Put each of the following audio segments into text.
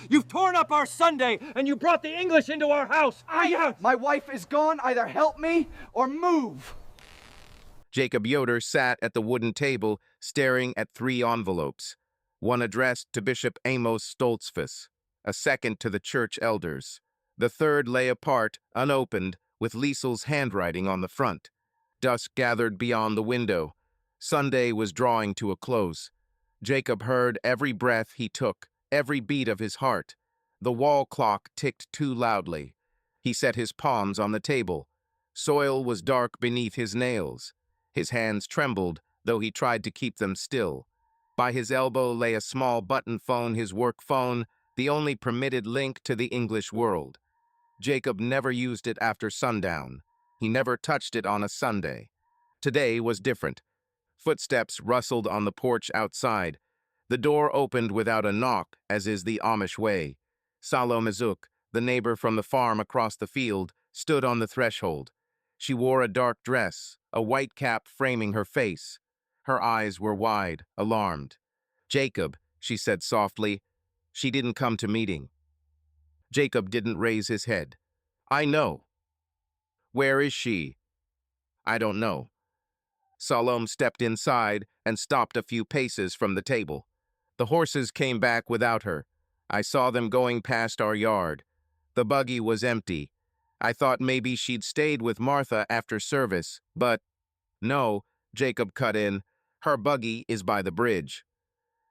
You've torn up our Sunday, and you brought the English into our house. My wife is gone. Either help me or move. Jacob Yoder sat at the wooden table, staring at 3 envelopes. One addressed to Bishop Amos Stoltzfus, a second to the church elders. The third lay apart, unopened, with Liesel's handwriting on the front. Dusk gathered beyond the window. Sunday was drawing to a close. Jacob heard every breath he took, every beat of his heart. The wall clock ticked too loudly. He set his palms on the table. Soil was dark beneath his nails. His hands trembled, though he tried to keep them still. By his elbow lay a small button phone, his work phone, the only permitted link to the English world. Jacob never used it after sundown. He never touched it on a Sunday. Today was different. Footsteps rustled on the porch outside. The door opened without a knock, as is the Amish way. Salome Zook, the neighbor from the farm across the field, stood on the threshold. She wore a dark dress, a white cap framing her face. Her eyes were wide, alarmed. "Jacob," she said softly. "She didn't come to meeting." Jacob didn't raise his head. "I know." "Where is she?" "I don't know." Salome stepped inside and stopped a few paces from the table. "The horses came back without her. I saw them going past our yard. The buggy was empty. I thought maybe she'd stayed with Martha after service, but—" "No," Jacob cut in. "Her buggy is by the bridge."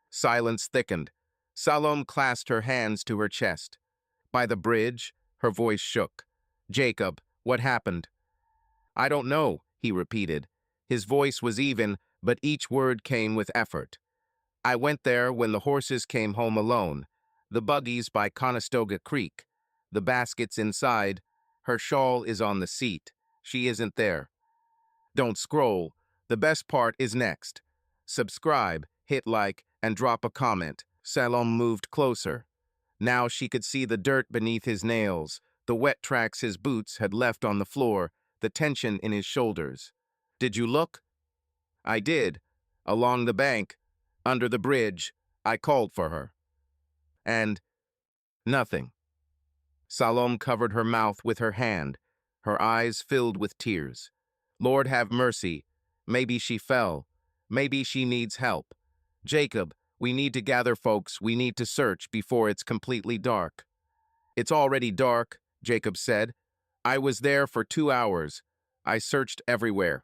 Silence thickened. Salome clasped her hands to her chest. "By the bridge?" Her voice shook. "Jacob, what happened?" "I don't know," he repeated. His voice was even, but each word came with effort. "I went there when the horses came home alone. The buggy's by Conestoga Creek. The basket's inside. Her shawl is on the seat. She isn't there." Don't scroll. The best part is next. Subscribe, hit like, and drop a comment. Salome moved closer. Now she could see the dirt beneath his nails, the wet tracks his boots had left on the floor, the tension in his shoulders. "Did you look?" "I did. Along the bank, under the bridge. I called for her." "And—" "Nothing." Salome covered her mouth with her hand. Her eyes filled with tears. "Lord have mercy. Maybe she fell. Maybe she needs help. Jacob, we need to gather folks. We need to search before it's completely dark." "It's already dark," Jacob said. "I was there for 2 hours. I searched everywhere."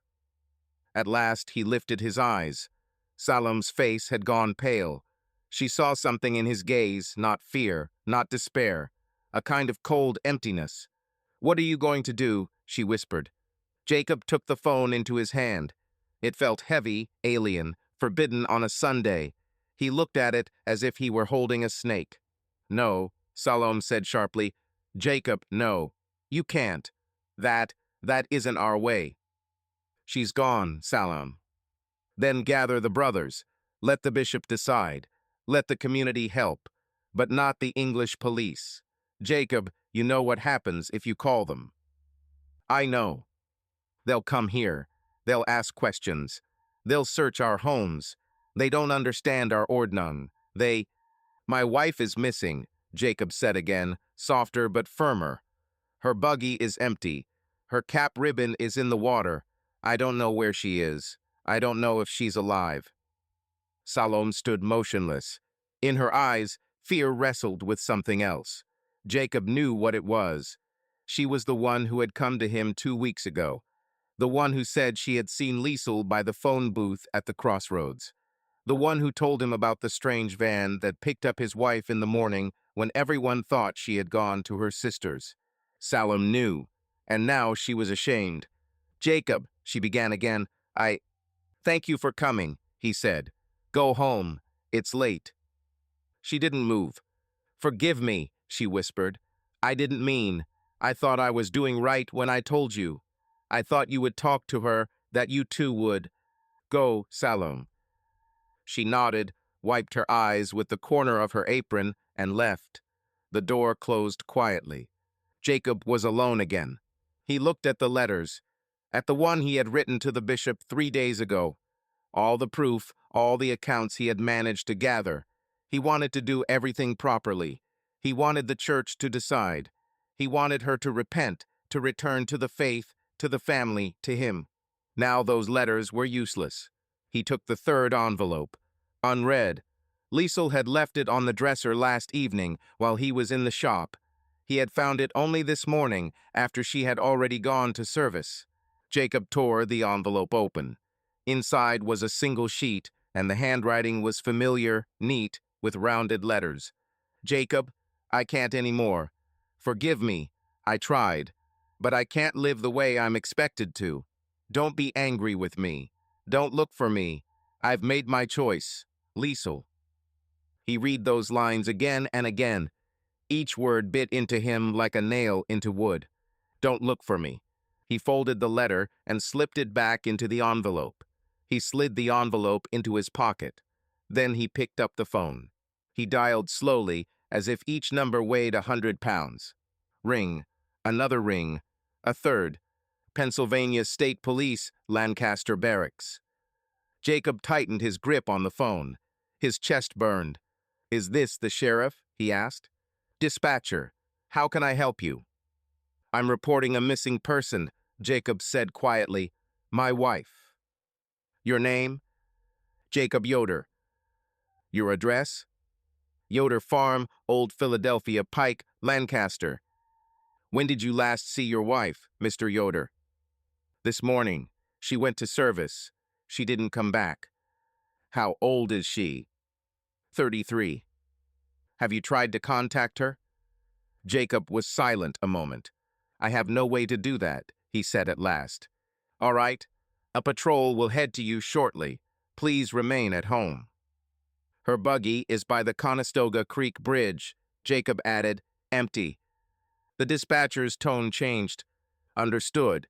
At last he lifted his eyes. Salome's face had gone pale. She saw something in his gaze, not fear, not despair, a kind of cold emptiness. "What are you going to do?" she whispered. Jacob took the phone into his hand. It felt heavy, alien, forbidden on a Sunday. He looked at it as if he were holding a snake. "No," Salome said sharply. "Jacob, no. You can't. That isn't our way." "She's gone, Salome." "Then gather the brothers. Let the bishop decide. Let the community help. But not the English police. Jacob, you know what happens if you call them." "I know. They'll come here. They'll ask questions. They'll search our homes. They don't understand our Ordnung. My wife is missing," Jacob said again, softer but firmer. "Her buggy is empty. Her cap ribbon is in the water. I don't know where she is. I don't know if she's alive." Salome stood motionless. In her eyes, fear wrestled with something else. Jacob knew what it was. She was the one who had come to him 2 weeks ago. The one who said she had seen Liesel by the phone booth at the crossroads. The one who told him about the strange van that picked up his wife in the morning when everyone thought she had gone to her sister's. Salome knew, and now she was ashamed. "Jacob," she began again, "Thank you for coming," he said. "Go home. It's late." She didn't move. "Forgive me," she whispered. "I didn't mean. I thought I was doing right when I told you. I thought you would talk to her, that you too would. Go, Salome." She nodded, wiped her eyes with the corner of her apron, and left. The door closed quietly. Jacob was alone again. He looked at the letters, at the one he had written to the bishop 3 days ago. All the proof, all the accounts he had managed to gather. He wanted to do everything properly. He wanted the church to decide. He wanted her to repent, to return to the faith, to the family, to him. Now those letters were useless. He took the third envelope. Unread. Liesel had left it on the dresser last evening while he was in the shop. He had found it only this morning after she had already gone to service. Jacob tore the envelope open. Inside was a single sheet, and the handwriting was familiar, neat, with rounded letters. Jacob, I can't anymore. Forgive me. I tried. But I can't live the way I'm expected to. Don't be angry with me. Don't look for me. I've made my choice. Liesel. He read those lines again and again. Each word bit into him like a nail into wood. Don't look for me. He folded the letter and slipped it back into the envelope. He slid the envelope into his pocket. Then he picked up the phone. He dialed slowly, as if each number weighed 100 pounds. Ring. Another ring. A third. Pennsylvania State Police, Lancaster Barracks. Jacob tightened his grip on the phone. His chest burned. Is this the sheriff? He asked. Dispatcher, how can I help you? I'm reporting a missing person, Jacob said quietly. My wife. Your name? Jacob Yoder. Your address? Yoder Farm, Old Philadelphia Pike, Lancaster. When did you last see your wife, Mr. Yoder? This morning. She went to service. She didn't come back. How old is she? 33. Have you tried to contact her? Jacob was silent a moment. I have no way to do that, he said at last. All right. A patrol will head to you shortly. Please remain at home. Her buggy is by the Conestoga Creek Bridge, Jacob added, empty. The dispatcher's tone changed. Understood.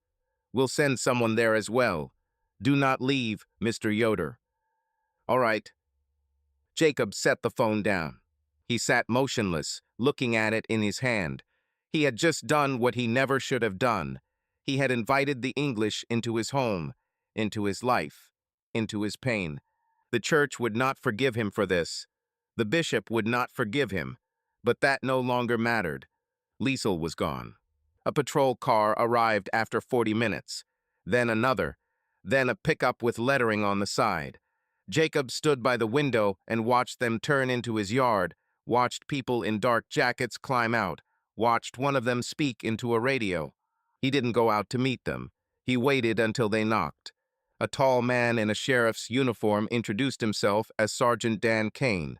We'll send someone there as well. Do not leave, Mr. Yoder. All right. Jacob set the phone down. He sat motionless, looking at it in his hand. He had just done what he never should have done. He had invited the English into his home, into his life, into his pain. The church would not forgive him for this. The bishop would not forgive him. But that no longer mattered. Liesel was gone. A patrol car arrived after 40 minutes. Then another. Then a pickup with lettering on the side. Jacob stood by the window and watched them turn into his yard, watched people in dark jackets climb out, watched one of them speak into a radio. He didn't go out to meet them. He waited until they knocked. A tall man in a sheriff's uniform introduced himself as Sergeant Dan Kane.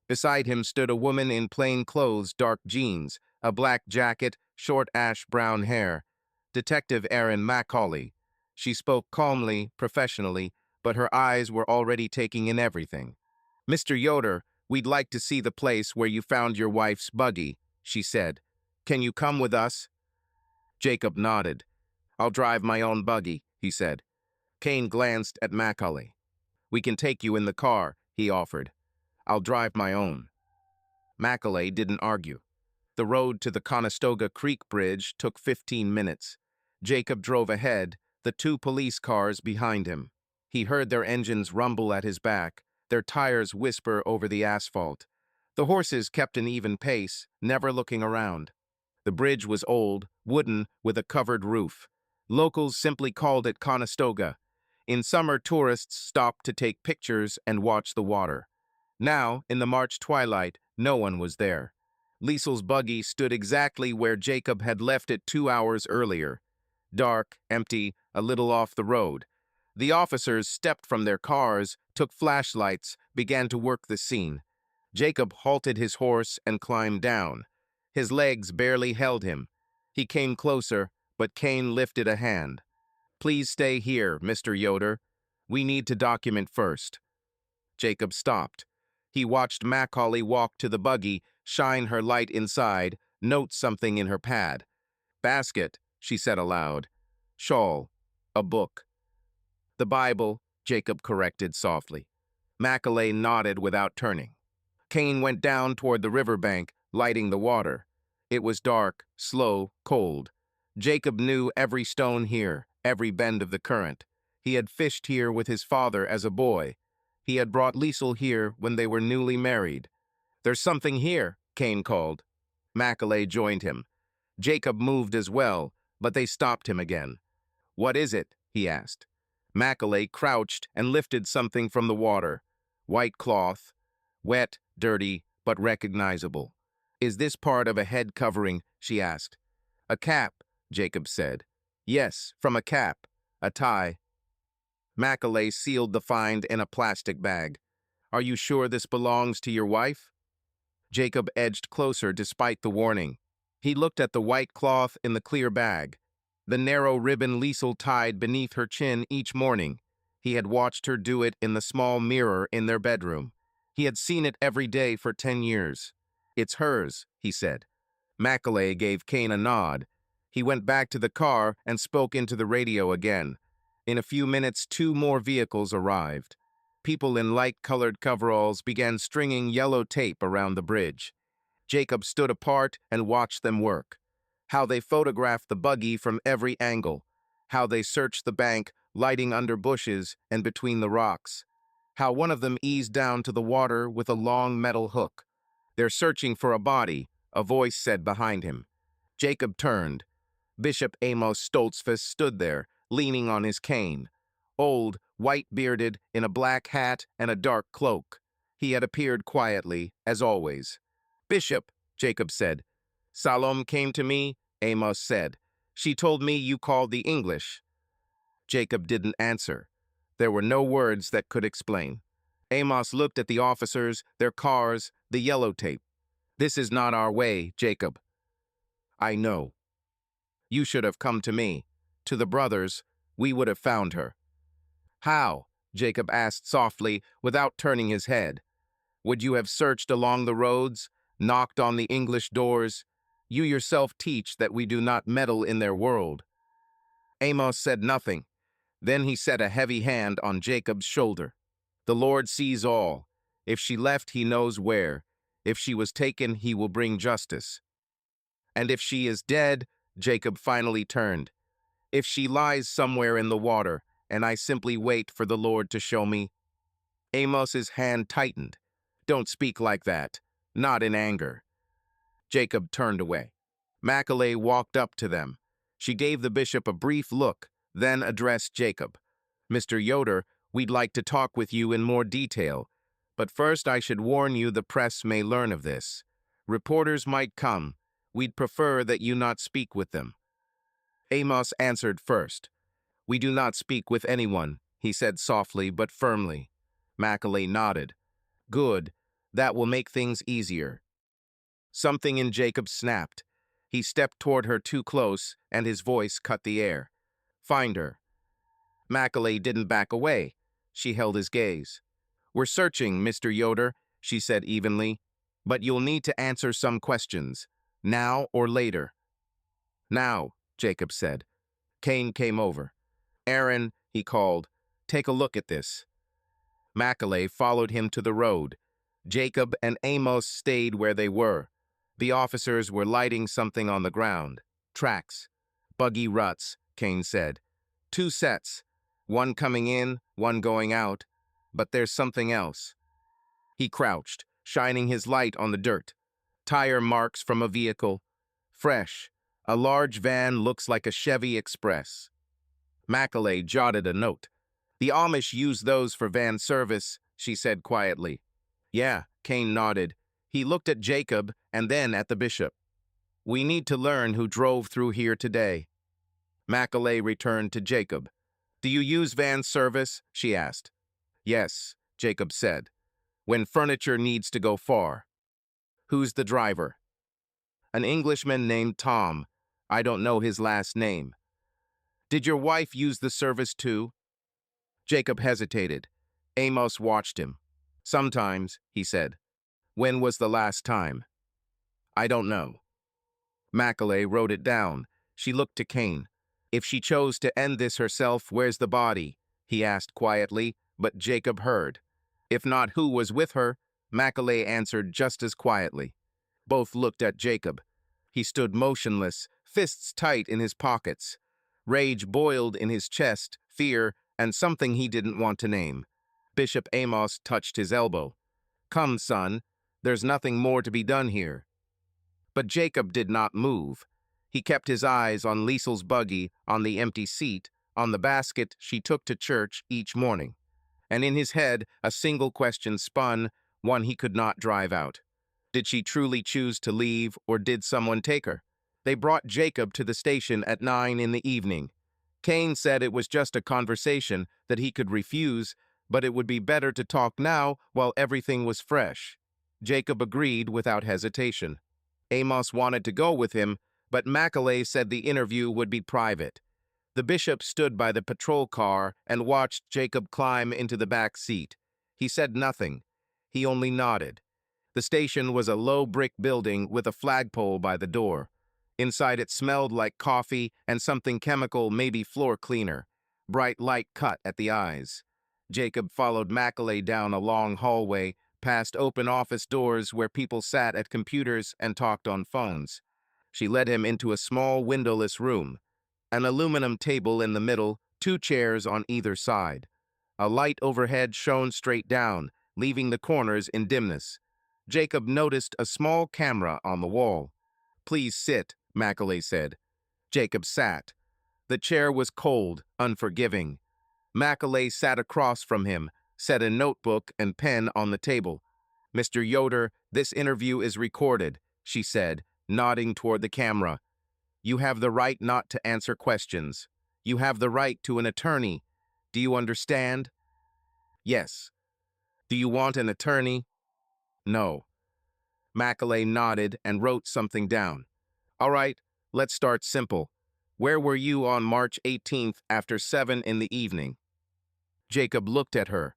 Beside him stood a woman in plain clothes, dark jeans, a black jacket, short ash-brown hair. Detective Erin Macaulay. She spoke calmly, professionally, but her eyes were already taking in everything. Mr. Yoder, we'd like to see the place where you found your wife's buggy, she said. Can you come with us? Jacob nodded. I'll drive my own buggy, he said. Kane glanced at Macaulay. We can take you in the car, he offered. I'll drive my own. Macaulay didn't argue. The road to the Conestoga Creek Bridge took 15 minutes. Jacob drove ahead, the two police cars behind him. He heard their engines rumble at his back, their tires whisper over the asphalt. The horses kept an even pace, never looking around. The bridge was old, wooden, with a covered roof. Locals simply called it Conestoga. In summer, tourists stopped to take pictures and watch the water. Now, in the March twilight, no one was there. Liesel's buggy stood exactly where Jacob had left it 2 hours earlier. Dark, empty, a little off the road. The officers stepped from their cars, took flashlights, began to work the scene. Jacob halted his horse and climbed down. His legs barely held him. He came closer, but Kane lifted a hand. Please stay here, Mr. Yoder. We need to document first. Jacob stopped. He watched Macaulay walk to the buggy, shine her light inside, note something in her pad. Basket, she said aloud. Shawl. A book. The Bible, Jacob corrected softly. Macaulay nodded without turning. Kane went down toward the riverbank, lighting the water. It was dark, slow, cold. Jacob knew every stone here, every bend of the current. He had fished here with his father as a boy. He had brought Liesel here when they were newly married. There's something here, Kane called. Macaulay joined him. Jacob moved as well, but they stopped him again. "What is it?" he asked. Macaulay crouched and lifted something from the water. White cloth, wet, dirty, but recognizable. "Is this part of a head covering?" she asked. "A cap," Jacob said. "Yes, from a cap. A tie." Macaulay sealed the find in a plastic bag. "Are you sure this belongs to your wife?" Jacob edged closer despite the warning. He looked at the white cloth in the clear bag, the narrow ribbon Liesel tied beneath her chin each morning. He had watched her do it in the small mirror in their bedroom. He had seen it every day for 10 years. "It's hers," he said. Macaulay gave Kane a nod. He went back to the car and spoke into the radio again. In a few minutes, 2 more vehicles arrived. People in light-colored coveralls began stringing yellow tape around the bridge. Jacob stood apart and watched them work. How they photographed the buggy from every angle. How they searched the bank, lighting under bushes and between the rocks. How one of them eased down to the water with a long metal hook. "They're searching for a body," a voice said behind him. Jacob turned. Bishop Amos Stoltzfus stood there, leaning on his cane. Old, white-bearded, in a black hat and a dark cloak. He had appeared quietly, as always. "Bishop," Jacob said. "Salome came to me," Amos said. "She told me you called the English." Jacob didn't answer. There were no words that could explain. Amos looked at the officers, their cars, the yellow tape. "This is not our way, Jacob." "I know. You should have come to me. To the brothers, we would have found her." "How?" Jacob asked softly, without turning his head. "Would you have searched along the roads, knocked on the English doors? You yourself teach that we do not meddle in their world." Amos said nothing. Then he set a heavy hand on Jacob's shoulder. "The Lord sees all. If she left, he knows where. If she was taken, he will bring justice. And if she is dead," Jacob finally turned, "if she lies somewhere in the water, and I simply wait for the Lord to show me." Amos's hand tightened. "Don't speak like that. Not in anger." Jacob turned away. Macaulay walked up to them. She gave the bishop a brief look, then addressed Jacob. "Mr. Yoder, we'd like to talk with you in more detail. But first I should warn you the press may learn of this. Reporters might come. We'd prefer that you not speak with them." Amos answered first. "We do not speak with anyone," he said softly but firmly. Macaulay nodded. "Good. That will make things easier." Something in Jacob snapped. He stepped toward her too close, and his voice cut the air. "Find her." Macaulay didn't back away. She held his gaze. "We're searching, Mr. Yoder," she said evenly. "But you'll need to answer some questions. Now or later." "Now," Jacob said. Kane came over. "Aaron," he called, "take a look at this." Macaulay followed him to the road. Jacob and Amos stayed where they were. The officers were lighting something on the ground. "Tracks. Buggy ruts," Kane said. "2 sets. One coming in, one going out. But there's something else." He crouched, shining his light on the dirt. "Tire marks from a vehicle. Fresh. A large van looks like a Chevy Express." Macaulay jotted a note. "The Amish use those for van service," she said quietly. "Yeah," Kane nodded. He looked at Jacob and then at the bishop. "We need to learn who drove through here today." Macaulay returned to Jacob. "Do you use van service?" she asked. "Yes," Jacob said. "When furniture needs to go far." "Who's the driver?" "An Englishman named Tom. I don't know his last name." "Did your wife use the service too?" Jacob hesitated. Amos watched him. "Sometimes," he said. "When was the last time?" "I don't know." Macaulay wrote it down. She looked to Kane. "If she chose to end this herself, where's the body?" he asked quietly, but Jacob heard. "If not, who was with her?" Macaulay answered just as quietly. Both looked at Jacob. He stood motionless, fists tight in his pockets. Rage boiled in his chest, fear, and something he didn't want to name. Bishop Amos touched his elbow. "Come, son. There's nothing more to be done here." But Jacob did not move. He kept his eyes on Liesel's buggy, on the empty seat, on the basket she took to church each morning. And in his head, a single question spun, one he could not drive out. Did she truly choose to leave, or did someone take her? They brought Jacob to the station at 9 in the evening. Kane said it was just a conversation, that he could refuse, but it would be better to talk now while everything was fresh. Jacob agreed without hesitation. Amos wanted to go with him, but Macaulay said the interview would be private. The bishop stood by the patrol car and watched Jacob climb into the back seat. He said nothing. He only nodded. The station was a low brick building with a flagpole by the door. Inside it smelled like coffee and something chemical, maybe floor cleaner. Bright light cut at the eyes. Jacob followed Macaulay down a long hallway, past open office doors where people sat at computers and talked on phones. She led him into a small windowless room. An aluminum table in the middle, 2 chairs on either side. A light overhead shone straight down, leaving the corners in dimness. Jacob noticed a small camera on the wall. "Please sit," Macaulay said. Jacob sat. The chair was cold, unforgiving. Macaulay sat across from him, set a notebook and pen on the table. "Mr. Yoder, this interview is recorded," she said, nodding toward the camera. "You have the right not to answer questions. You have the right to an attorney. Do you understand?" "Yes." "Do you want an attorney?" "No." Macaulay nodded and wrote something down. "All right, let's start simple. Where were you on March 18th after 7 in the evening?" Jacob looked at her.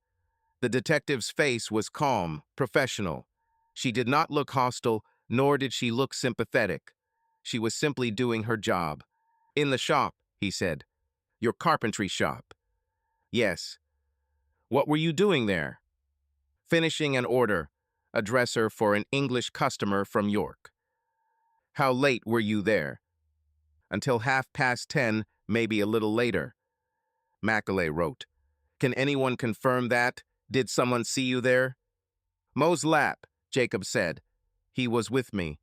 The detective's face was calm, professional. She did not look hostile, nor did she look sympathetic. She was simply doing her job. "In the shop," he said. "Your carpentry shop." "Yes." "What were you doing there?" "Finishing an order, a dresser for an English customer from York." "How late were you there?" "Until 10:30, maybe a little later." Macaulay wrote. "Can anyone confirm that? Did someone see you there?" "Mose Lapp," Jacob said. "He was with me."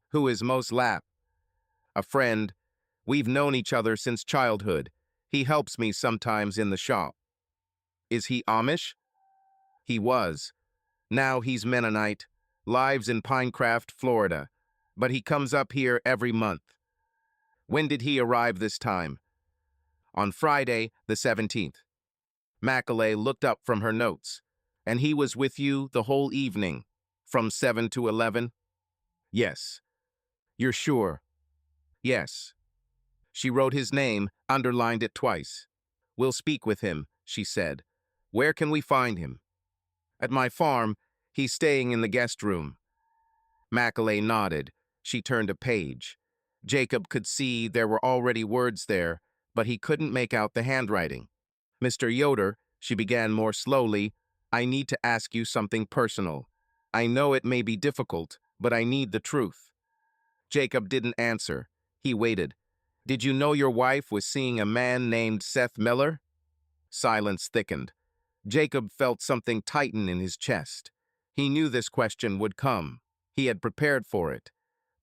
"Who is Mose Lapp?" "A friend. We've known each other since childhood. He helps me sometimes in the shop." "Is he Amish?" "He was. Now he's Mennonite, lives in Pinecraft, Florida, but he comes up here every month." "When did he arrive this time?" "On Friday, the 17th. Macaulay looked up from her notes. "And he was with you the whole evening, from 7 to 11? "Yes." "You're sure?" "Yes." She wrote his name, underlined it twice. "We'll speak with him," she said. "Where can we find him?" "At my farm. He's staying in the guest room." Macaulay nodded. She turned a page. Jacob could see there were already words there, but he couldn't make out the handwriting. "Mr. Yoder," she began more slowly, "I need to ask you something personal. I know it may be difficult, but I need the truth." Jacob didn't answer. He waited. "Did you know your wife was seeing a man named Seth Miller?" Silence thickened. Jacob felt something tighten in his chest. He knew this question would come. He had prepared for it.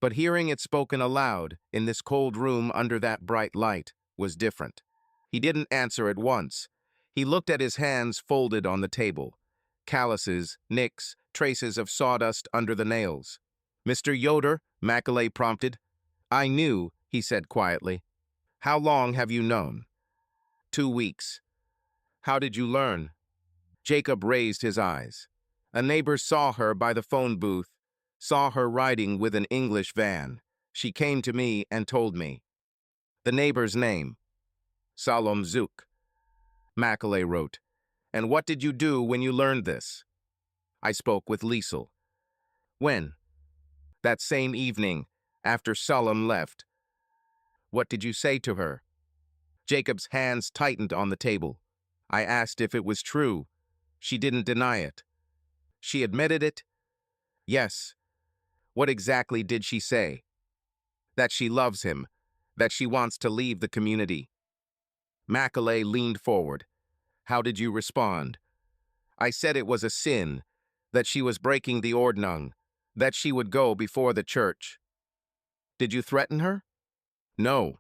But hearing it spoken aloud, in this cold room under that bright light, was different. He didn't answer at once. He looked at his hands folded on the table. Calluses, nicks, traces of sawdust under the nails. "Mr. Yoder," Macaulay prompted. "I knew," he said quietly. "How long have you known?" 2 weeks. "How did you learn?" Jacob raised his eyes. "A neighbor saw her by the phone booth, saw her riding with an English van. She came to me and told me." "The neighbor's name?" "Salom Zook." Macaulay wrote. "And what did you do when you learned this?" "I spoke with Liesel." "When?" "That same evening, after Salom left." "What did you say to her?" Jacob's hands tightened on the table. "I asked if it was true. She didn't deny it." "She admitted it?" "Yes." "What exactly did she say?" "That she loves him, that she wants to leave the community." Macaulay leaned forward. "How did you respond?" "I said it was a sin, that she was breaking the Ordnung, that she would go before the church. Did you threaten her? No.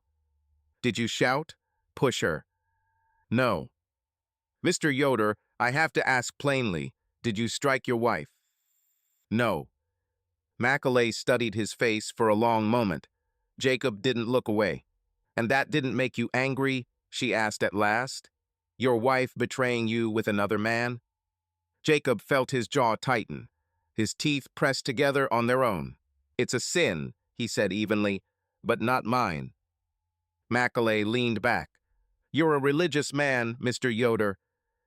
Did you shout? Push her? No. Mr. Yoder, I have to ask plainly, did you strike your wife? No. Macaulay studied his face for a long moment. Jacob didn't look away. And that didn't make you angry? She asked at last. Your wife betraying you with another man? Jacob felt his jaw tighten, his teeth pressed together on their own. It's a sin, he said evenly, but not mine. Macaulay leaned back. You're a religious man, Mr. Yoder.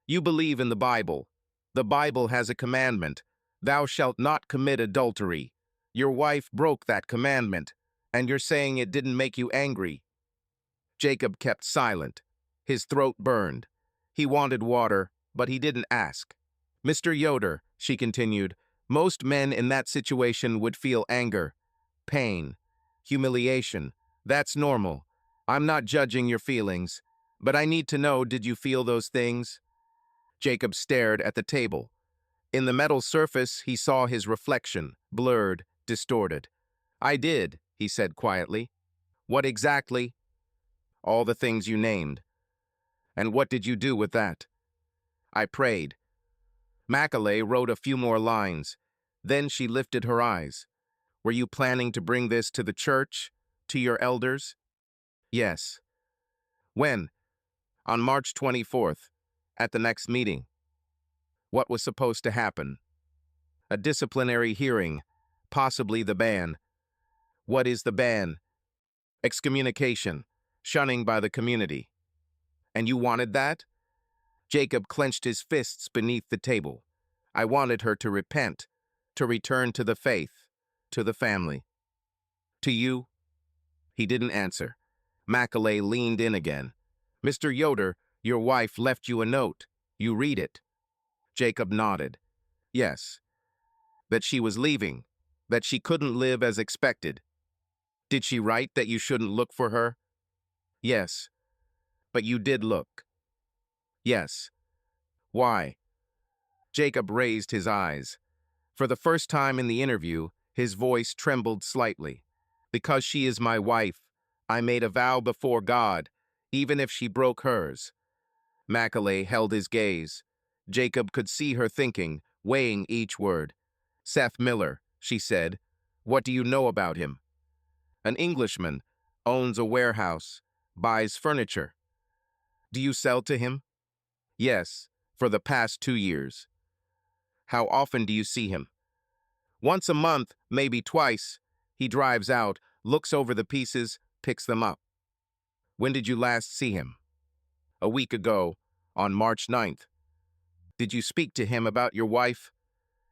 You believe in the Bible. The Bible has a commandment. Thou shalt not commit adultery. Your wife broke that commandment, and you're saying it didn't make you angry. Jacob kept silent. His throat burned. He wanted water, but he didn't ask. Mr. Yoder, she continued, most men in that situation would feel anger, pain, humiliation. That's normal. I'm not judging your feelings, but I need to know, did you feel those things? Jacob stared at the table. In the metal surface, he saw his reflection, blurred, distorted. I did, he said quietly. What exactly? All the things you named. And what did you do with that? I prayed. Macaulay wrote a few more lines. Then she lifted her eyes. Were you planning to bring this to the church? To your elders? Yes. When? On March 24th, at the next meeting. What was supposed to happen? A disciplinary hearing, possibly the ban. What is the ban? Excommunication, shunning by the community. And you wanted that? Jacob clenched his fists beneath the table. I wanted her to repent, to return to the faith, to the family. To you? He didn't answer. Macaulay leaned in again. Mr. Yoder, your wife left you a note. You read it. Jacob nodded. Yes. That she was leaving, that she couldn't live as expected. Did she write that you shouldn't look for her? Yes. But you did look. Yes. Why? Jacob raised his eyes. For the first time in the interview, his voice trembled slightly. Because she is my wife, I made a vow before God, even if she broke hers. Macaulay held his gaze. Jacob could see her thinking, weighing each word. Seth Miller, she said. What do you know about him? An Englishman, owns a warehouse, buys furniture. Do you sell to him? Yes, for the past 2 years. How often do you see him? Once a month, maybe twice. He drives out, looks over the pieces, picks them up. When did you last see him? A week ago, on March 9th. Did you speak to him about your wife?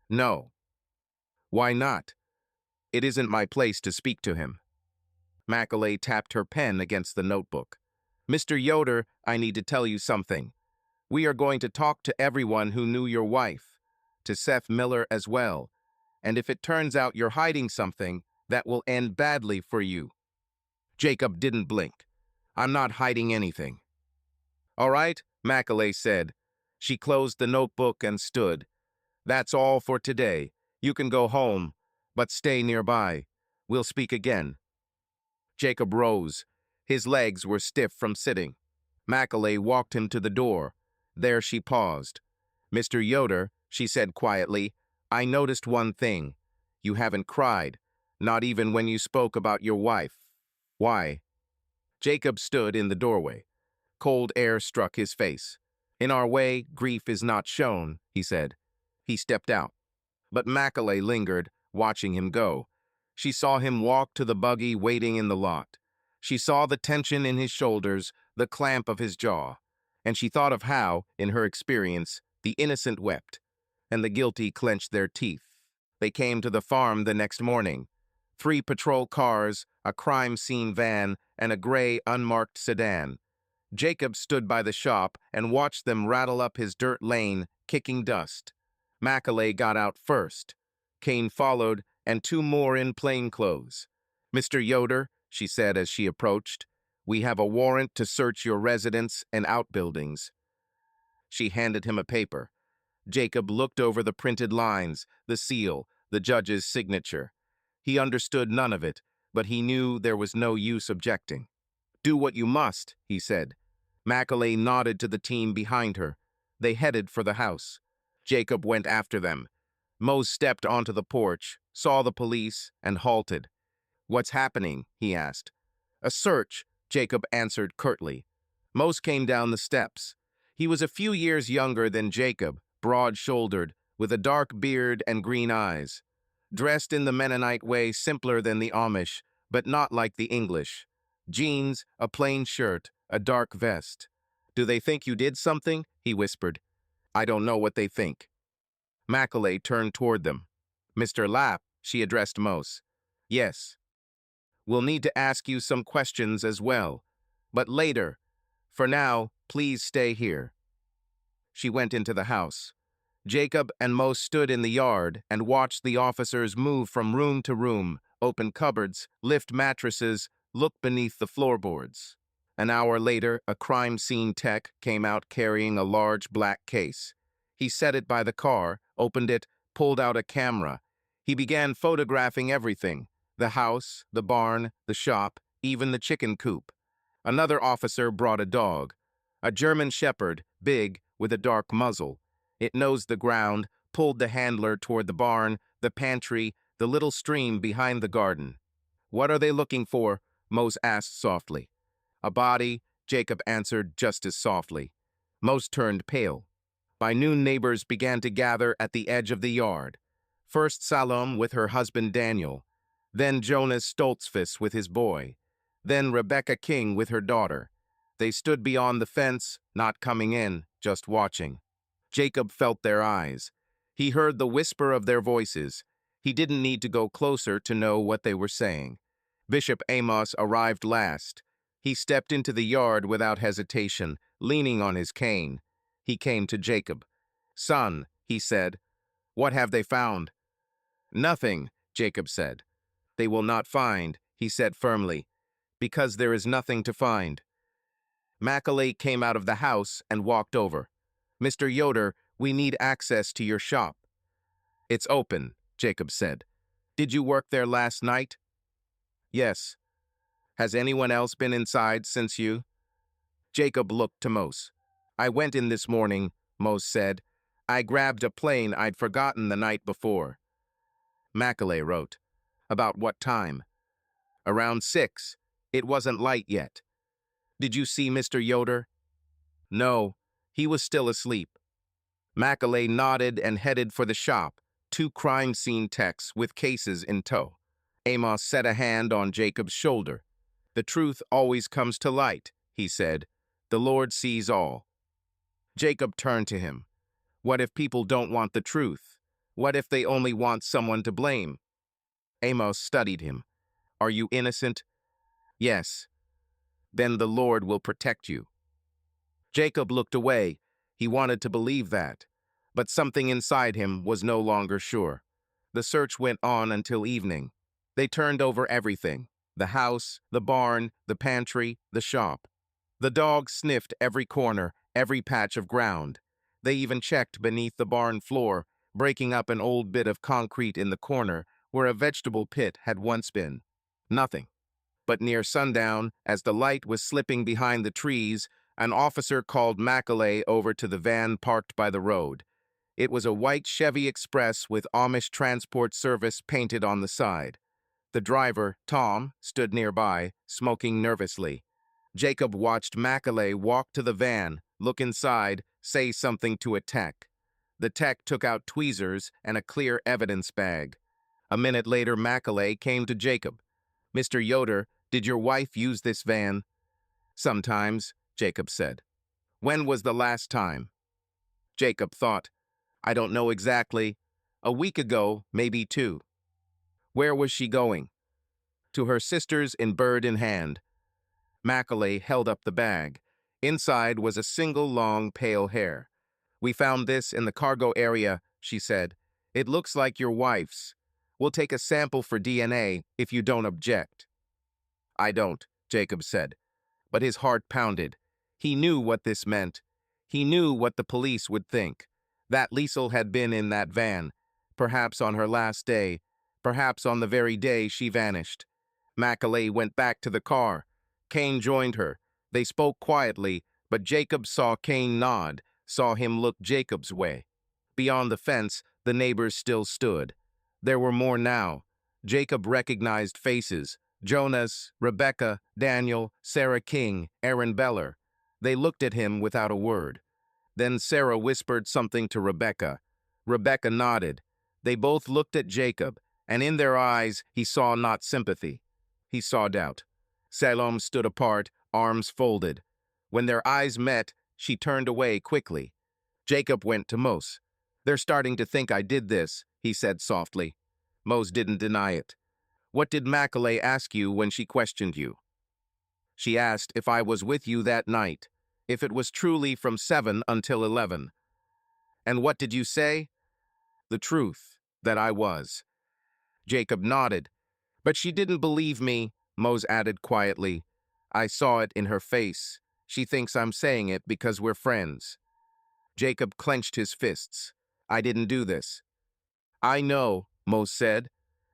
No. Why not? It isn't my place to speak to him. Macaulay tapped her pen against the notebook. Mr. Yoder, I need to tell you something. We are going to talk to everyone who knew your wife, to Seth Miller as well, and if it turns out you're hiding something, that will end badly for you. Jacob didn't blink. I'm not hiding anything. All right, Macaulay said. She closed the notebook and stood. That's all for today. You can go home, but stay nearby. We'll speak again. Jacob rose. His legs were stiff from sitting. Macaulay walked him to the door. There she paused. Mr. Yoder, she said quietly, I noticed one thing. You haven't cried, not even when you spoke about your wife. Why? Jacob stood in the doorway. Cold air struck his face. In our way, grief is not shown, he said. He stepped out. But Macaulay lingered, watching him go. She saw him walk to the buggy waiting in the lot. She saw the tension in his shoulders, the clamp of his jaw. And she thought of how, in her experience, the innocent wept, and the guilty clenched their teeth. They came to the farm the next morning. 3 patrol cars, a crime scene van, and a gray, unmarked sedan. Jacob stood by the shop and watched them rattle up his dirt lane, kicking dust. Macaulay got out first. Kane followed, and 2 more in plain clothes. Mr. Yoder, she said as she approached, we have a warrant to search your residence and outbuildings. She handed him a paper. Jacob looked over the printed lines, the seal, the judge's signature. He understood none of it, but he knew there was no use objecting. "Do what you must," he said. Macaulay nodded to the team behind her. They headed for the house. Jacob went after them. Mose stepped onto the porch, saw the police, and halted. "What's happening?" he asked. "A search," Jacob answered curtly. Mose came down the steps. He was a few years younger than Jacob, broad-shouldered, with a dark beard and green eyes. Dressed in the Mennonite way, simpler than the Amish, but not like the English. Jeans, a plain shirt, a dark vest. "Do they think you did something?" he whispered. "I don't know what they think." Macaulay turned toward them. "Mr. Lapp," she addressed Mose. "Yes. We'll need to ask you some questions as well. But later. For now, please stay here." She went into the house. Jacob and Mose stood in the yard and watched the officers move from room to room, open cupboards, lift mattresses, look beneath the floorboards. An hour later, a crime scene tech came out carrying a large black case. He set it by the car, opened it, pulled out a camera. He began photographing everything: the house, the barn, the shop, even the chicken coop. Another officer brought a dog. A German shepherd, big, with a dark muzzle. It nosed the ground, pulled the handler toward the barn, the pantry, the little stream behind the garden. "What are they looking for?" Mose asked softly. "A body," Jacob answered just as softly. Mose turned pale. By noon, neighbors began to gather at the edge of the yard. First Salome with her husband Daniel, then Jonas Stoltzfus with his boy, then Rebecca King with her daughter. They stood beyond the fence, not coming in, just watching. Jacob felt their eyes. He heard the whisper of their voices. He didn't need to go closer to know what they were saying. Bishop Amos arrived last. He stepped into the yard without hesitation, leaning on his cane. He came to Jacob. "Son," he said, "what have they found?" "Nothing," Jacob said. "They will not find," he said firmly, "because there is nothing to find." Macaulay came out of the house and walked over. "Mr. Yoder, we need access to your shop." "It's open," Jacob said. "Did you work there last night?" "Yes." "Has anyone else been inside since you?" Jacob looked to Mose. "I went in this morning," Mose said. "I grabbed a plane I'd forgotten the night before." Macaulay wrote, "About what time?" "Around 6. It wasn't light yet." "Did you see Mr. Yoder?" "No, he was still asleep." Macaulay nodded and headed for the shop, 2 crime scene techs with cases in tow. Amos set a hand on Jacob's shoulder. "The truth always comes to light," he said. "The Lord sees all." Jacob turned to him. "What if people don't want the truth? What if they only want someone to blame?" Amos studied him. "Are you innocent?" "Yes." "Then the Lord will protect you." Jacob looked away. He wanted to believe that, but something inside him was no longer sure. The search went on until evening. They turned over everything: the house, the barn, the pantry, the shop. The dog sniffed every corner, every patch of ground. They even checked beneath the barn floor, breaking up an old bit of concrete in the corner where a vegetable pit had once been. Nothing. But near sundown, as the light was slipping behind the trees, an officer called Macaulay over to the van parked by the road. It was a white Chevy Express with Amish Transport Service painted on the side. The driver, Tom, stood nearby, smoking nervously. Jacob watched Macaulay walk to the van, look inside, say something to a tech. The tech took out tweezers and a clear evidence bag. A minute later, Macaulay came to Jacob. "Mr. Yoder, did your wife use this van?" "Sometimes," Jacob said. "When was the last time?" Jacob thought. "I don't know exactly. A week ago, maybe 2. "Where was she going?" "To her sister's in Bird in Hand." Macaulay held up the bag. Inside was a single long, pale hair. "We found this in the cargo area," she said. "It looks like your wife's. We'll take a sample for DNA if you don't object." "I don't," Jacob said. But his heart pounded. He knew what this meant. He knew what the police would think. That Liesel had been in that van. perhaps on her last day, perhaps on the very day she vanished. Macaulay went back to the car. Kane joined her. They spoke quietly, but Jacob saw Kane nod, saw him look Jacob's way. Beyond the fence, the neighbors still stood. There were more now. Jacob recognized faces: Jonas, Rebecca, Daniel, Sarah King, Aaron Beller. They looked at him without a word. Then Sarah whispered something to Rebecca. Rebecca nodded. They both looked at Jacob, and in their eyes he saw not sympathy. He saw doubt. Salome stood apart, arms folded. When their eyes met, she turned away quickly. Jacob went to Mose. "They're starting to think I did this," he said softly. Mose didn't deny it. "What did Macaulay ask you when she questioned you?" "She asked if I was with you that night, if it was truly from 7 until 11. "And what did you say?" "The truth, that I was." Jacob nodded. "But she didn't believe me," Mose added quietly. "I saw it in her face. She thinks I'm saying it because we're friends." Jacob clenched his fists. "I didn't do this." "I know," Mose said,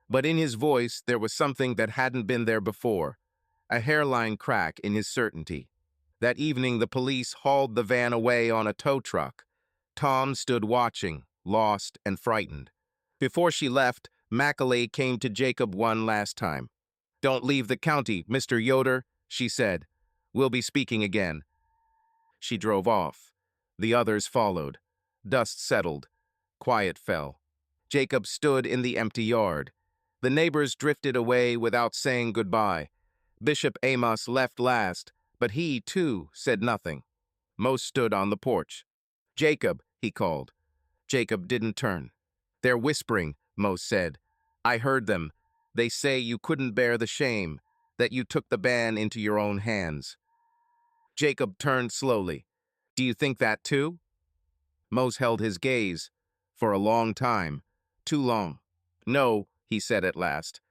but in his voice there was something that hadn't been there before, a hairline crack in his certainty. That evening the police hauled the van away on a tow truck. Tom stood watching, lost and frightened. Before she left, Macaulay came to Jacob one last time. "Don't leave the county, Mr. Yoder," she said. "We'll be speaking again." She drove off. The others followed. Dust settled. Quiet fell. Jacob stood in the empty yard. The neighbors drifted away without saying goodbye. Bishop Amos left last, but he, too, said nothing. Mose stood on the porch. "Jacob," he called. Jacob didn't turn. "They're whispering," Mose said. "I heard them. They say you couldn't bear the shame, that you took the ban into your own hands." Jacob turned slowly. "Do you think that too?" Mose held his gaze. For a long time. Too long. "No," he said at last.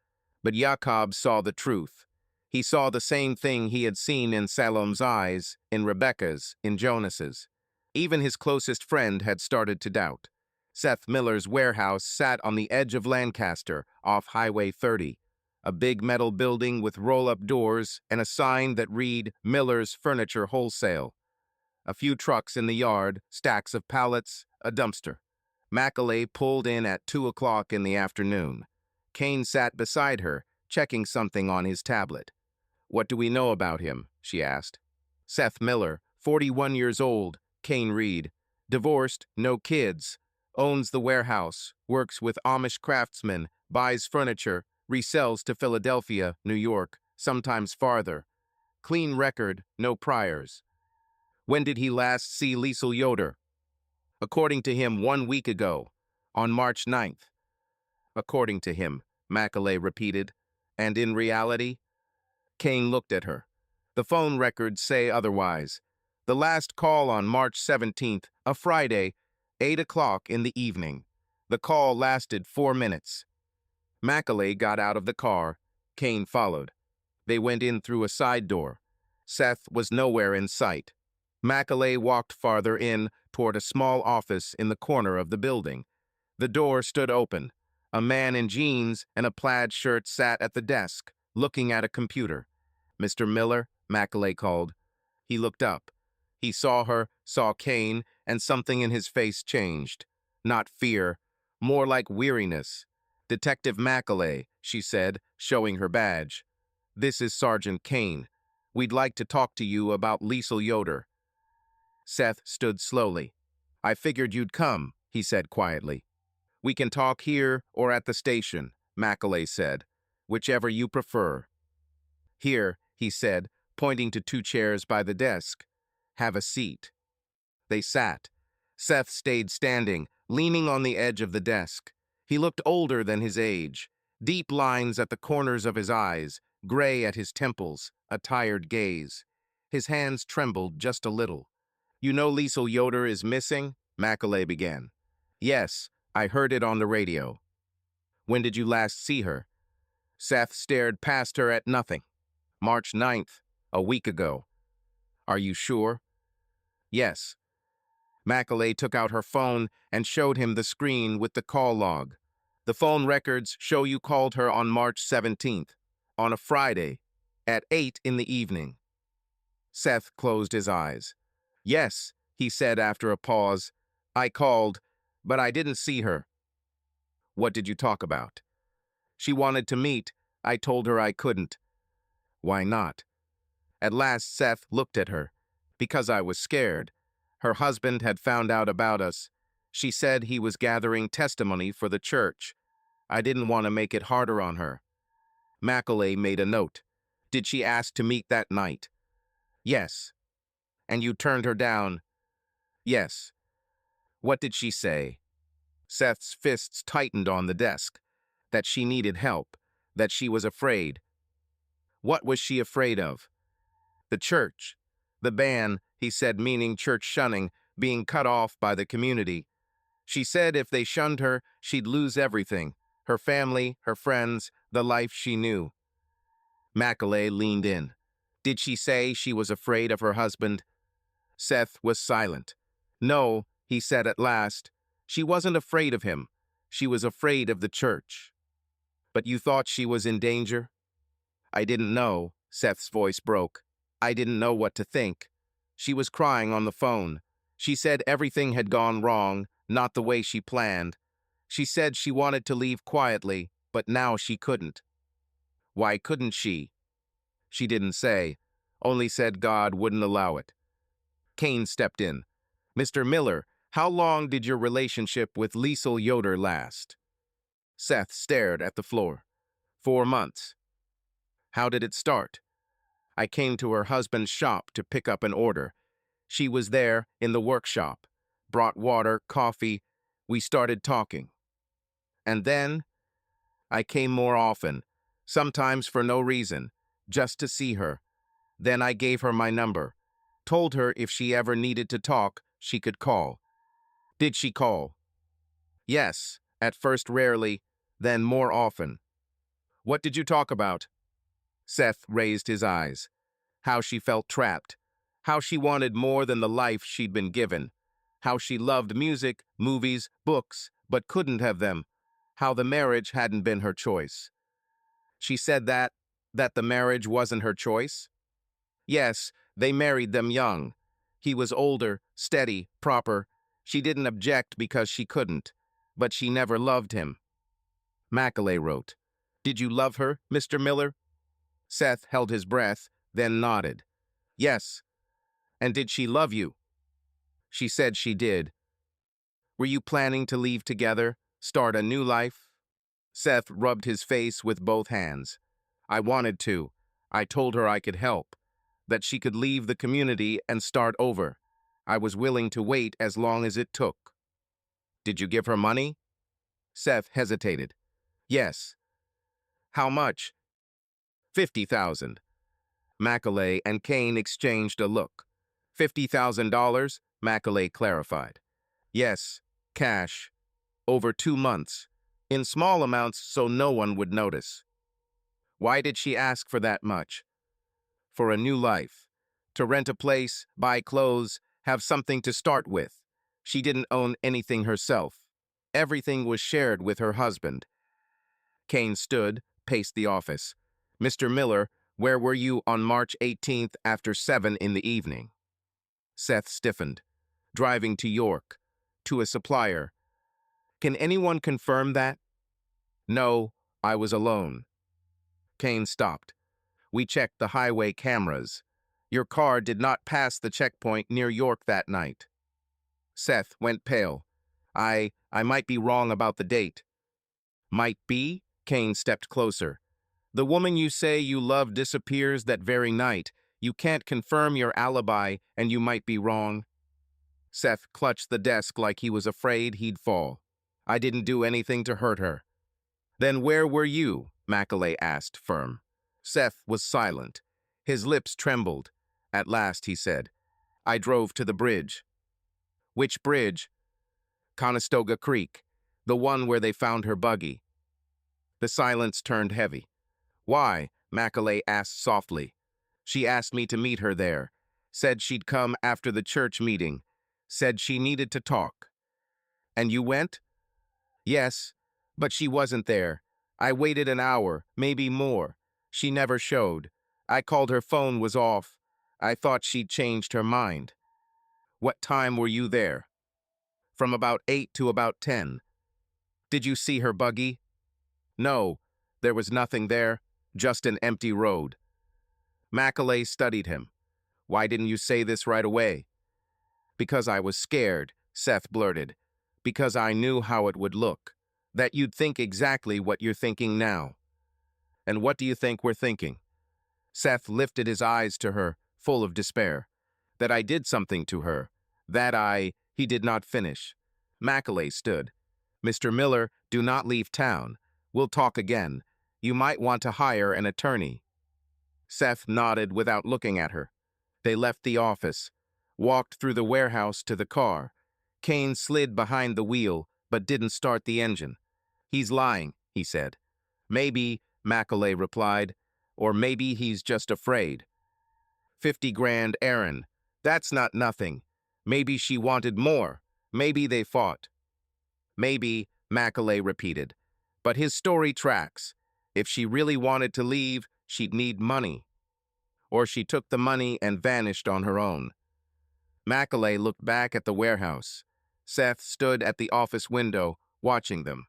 But Jacob saw the truth. He saw the same thing he had seen in Salome's eyes, in Rebecca's, in Jonas's. Even his closest friend had started to doubt. Seth Miller's warehouse sat on the edge of Lancaster, off Highway 30, a big metal building with roll-up doors and a sign that read Miller's Furniture Wholesale. A few trucks in the yard, stacks of pallets, a dumpster. Macaulay pulled in at 2 o'clock in the afternoon. Kane sat beside her, checking something on his tablet. "What do we know about him?" she asked. "Seth Miller, 41 years old, Kane read. Divorced, no kids. Owns the warehouse, works with Amish craftsmen, buys furniture, resells to Philadelphia, New York, sometimes farther. Clean record, no priors." "When did he last see Liesl Yoder?" "According to him, 1 week ago, on March 9th. "According to him," Macaulay repeated. "And in reality?" Kane looked at her. "The phone records say otherwise. The last call on March 17th, a Friday, 8 o'clock in the evening. The call lasted 4 minutes. Macaulay got out of the car. Kane followed. They went in through a side door. Seth was nowhere in sight. Macaulay walked farther in, toward a small office in the corner of the building. The door stood open. A man in jeans and a plaid shirt sat at the desk, looking at a computer. "Mr. Miller," Macaulay called. He looked up. He saw her, saw Kane, and something in his face changed. Not fear, more like weariness. "Detective Macaulay," she said, showing her badge. "This is Sergeant Kane. We'd like to talk to you about Liesl Yoder." Seth stood slowly. "I figured you'd come," he said quietly. "We can talk here or at the station," Macaulay said. "Whichever you prefer." "Here," he said, pointing to 2 chairs by the desk. "Have a seat." They sat. Seth stayed standing, leaning on the edge of the desk. He looked older than his age. Deep lines at the corners of his eyes, gray at his temples, a tired gaze. His hands trembled just a little. "You know Liesl Yoder is missing?" Macaulay began. "Yes, I heard it on the radio." "When did you last see her?" Seth stared past her at nothing. "March 9th, a week ago." "Are you sure?" "Yes." Macaulay took out her phone and showed him the screen with the call log. The phone records show you called her on March 17th, on a Friday, at 8 in the evening. Seth closed his eyes. Yes, he said after a pause. I called, but I didn't see her. What did you talk about? She wanted to meet. I told her I couldn't. Why not? At last Seth looked at her. Because I was scared. Her husband had found out about us. She said he was gathering testimony for the church. I didn't want to make it harder on her. Macaulay made a note. Did she ask to meet that night? Yes. And you turned her down? Yes. What did she say? Seth's fists tightened on the desk. That she needed help. That she was afraid. What was she afraid of? The church. The ban, he said, meaning church shunning, being cut off by the community. She said if they shunned her, she'd lose everything. Her family, her friends, the life she knew. Macaulay leaned in. Did she say she was afraid of her husband? Seth was silent. No, he said at last. She wasn't afraid of him. She was afraid of the church. But you thought she was in danger? I didn't know, Seth's voice broke. I didn't know what to think. She was crying on the phone. She said everything had gone wrong, not the way she planned. She said she wanted to leave quietly, but now she couldn't. Why couldn't she? She didn't say, only said God wouldn't allow it. Kane stepped in. Mr. Miller, how long did your relationship with Liesl Yoder last? Seth stared at the floor. 4 months. How did it start? I came to her husband's shop to pick up an order. She was there in the workshop. Brought water, coffee. We started talking. And then I came more often, sometimes for no reason, just to see her. Then I gave her my number. Told her if she ever needed to talk, she could call. Did she call? Yes, at first rarely, then more often. What did you talk about? Seth raised his eyes. How she felt trapped. How she wanted more than the life she'd been given. How she loved music, movies, books, but couldn't have them. How the marriage hadn't been her choice. She said that the marriage wasn't her choice? Yes, they married them young. He was older, steady, proper. She didn't object because she couldn't. But she never loved him. Macaulay wrote, Did you love her, Mr. Miller? Seth held his breath, then nodded. Yes. And did she love you? She said she did. Were you planning to leave together, start a new life? Seth rubbed his face with both hands. I wanted to. I told her I could help, that she could leave the community and start over. I was willing to wait as long as it took. Did you give her money? Seth hesitated. Yes. How much? 50,000. Macaulay and Kane exchanged a look. $50,000, Macaulay clarified. Yes, cash. Over 2 months. In small amounts so no one would notice. Why did she ask for that much? For a new life. To rent a place, buy clothes, have something to start with. She didn't own anything herself. Everything was shared with her husband. Kane stood, paced the office. Mr. Miller, where were you on March 18th after 7 in the evening? Seth stiffened. Driving to York. To a supplier. Can anyone confirm that? No, I was alone. Kane stopped. We checked the highway cameras. Your car did not pass the checkpoint near York that night. Seth went pale. I might be wrong about the date. Might be? Kane stepped closer. The woman you say you love disappears that very night. You can't confirm your alibi, and you might be wrong. Seth clutched the desk like he was afraid he'd fall. I didn't do anything to hurt her. Then where were you? Macaulay asked, firm. Seth was silent. His lips trembled. At last he said, I drove to the bridge. Which bridge? Conestoga Creek, the one where they found her buggy. The silence turned heavy. Why? Macaulay asked softly. She asked me to meet her there. Said she'd come after the church meeting. Said she needed to talk. And you went? Yes, But she wasn't there. I waited an hour, maybe more. She never showed. I called her phone was off. I thought she'd changed her mind. What time were you there? From about 8 to about 10. Did you see her buggy? No, there was nothing there, just an empty road. Macaulay studied him. Why didn't you say this right away? Because I was scared, Seth blurted. Because I knew how it would look. That you'd think exactly what you're thinking now. And what do you think we're thinking? Seth lifted his eyes to her, full of despair. That I did something to her. He did not finish. Macaulay stood. Mr. Miller, do not leave town. We'll talk again. You might want to hire an attorney. Seth nodded without looking at her. They left the office, walked through the warehouse to the car. Kane slid behind the wheel, but didn't start the engine. He's lying, he said. Maybe, Macaulay replied, or maybe he's just afraid. 50 grand, Aaron. That's not nothing. Maybe she wanted more. Maybe they fought. Maybe, Macaulay repeated. But his story tracks. If she really wanted to leave, she'd need money. Or she took the money and vanished on her own. Macaulay looked back at the warehouse. Seth stood at the office window, watching them.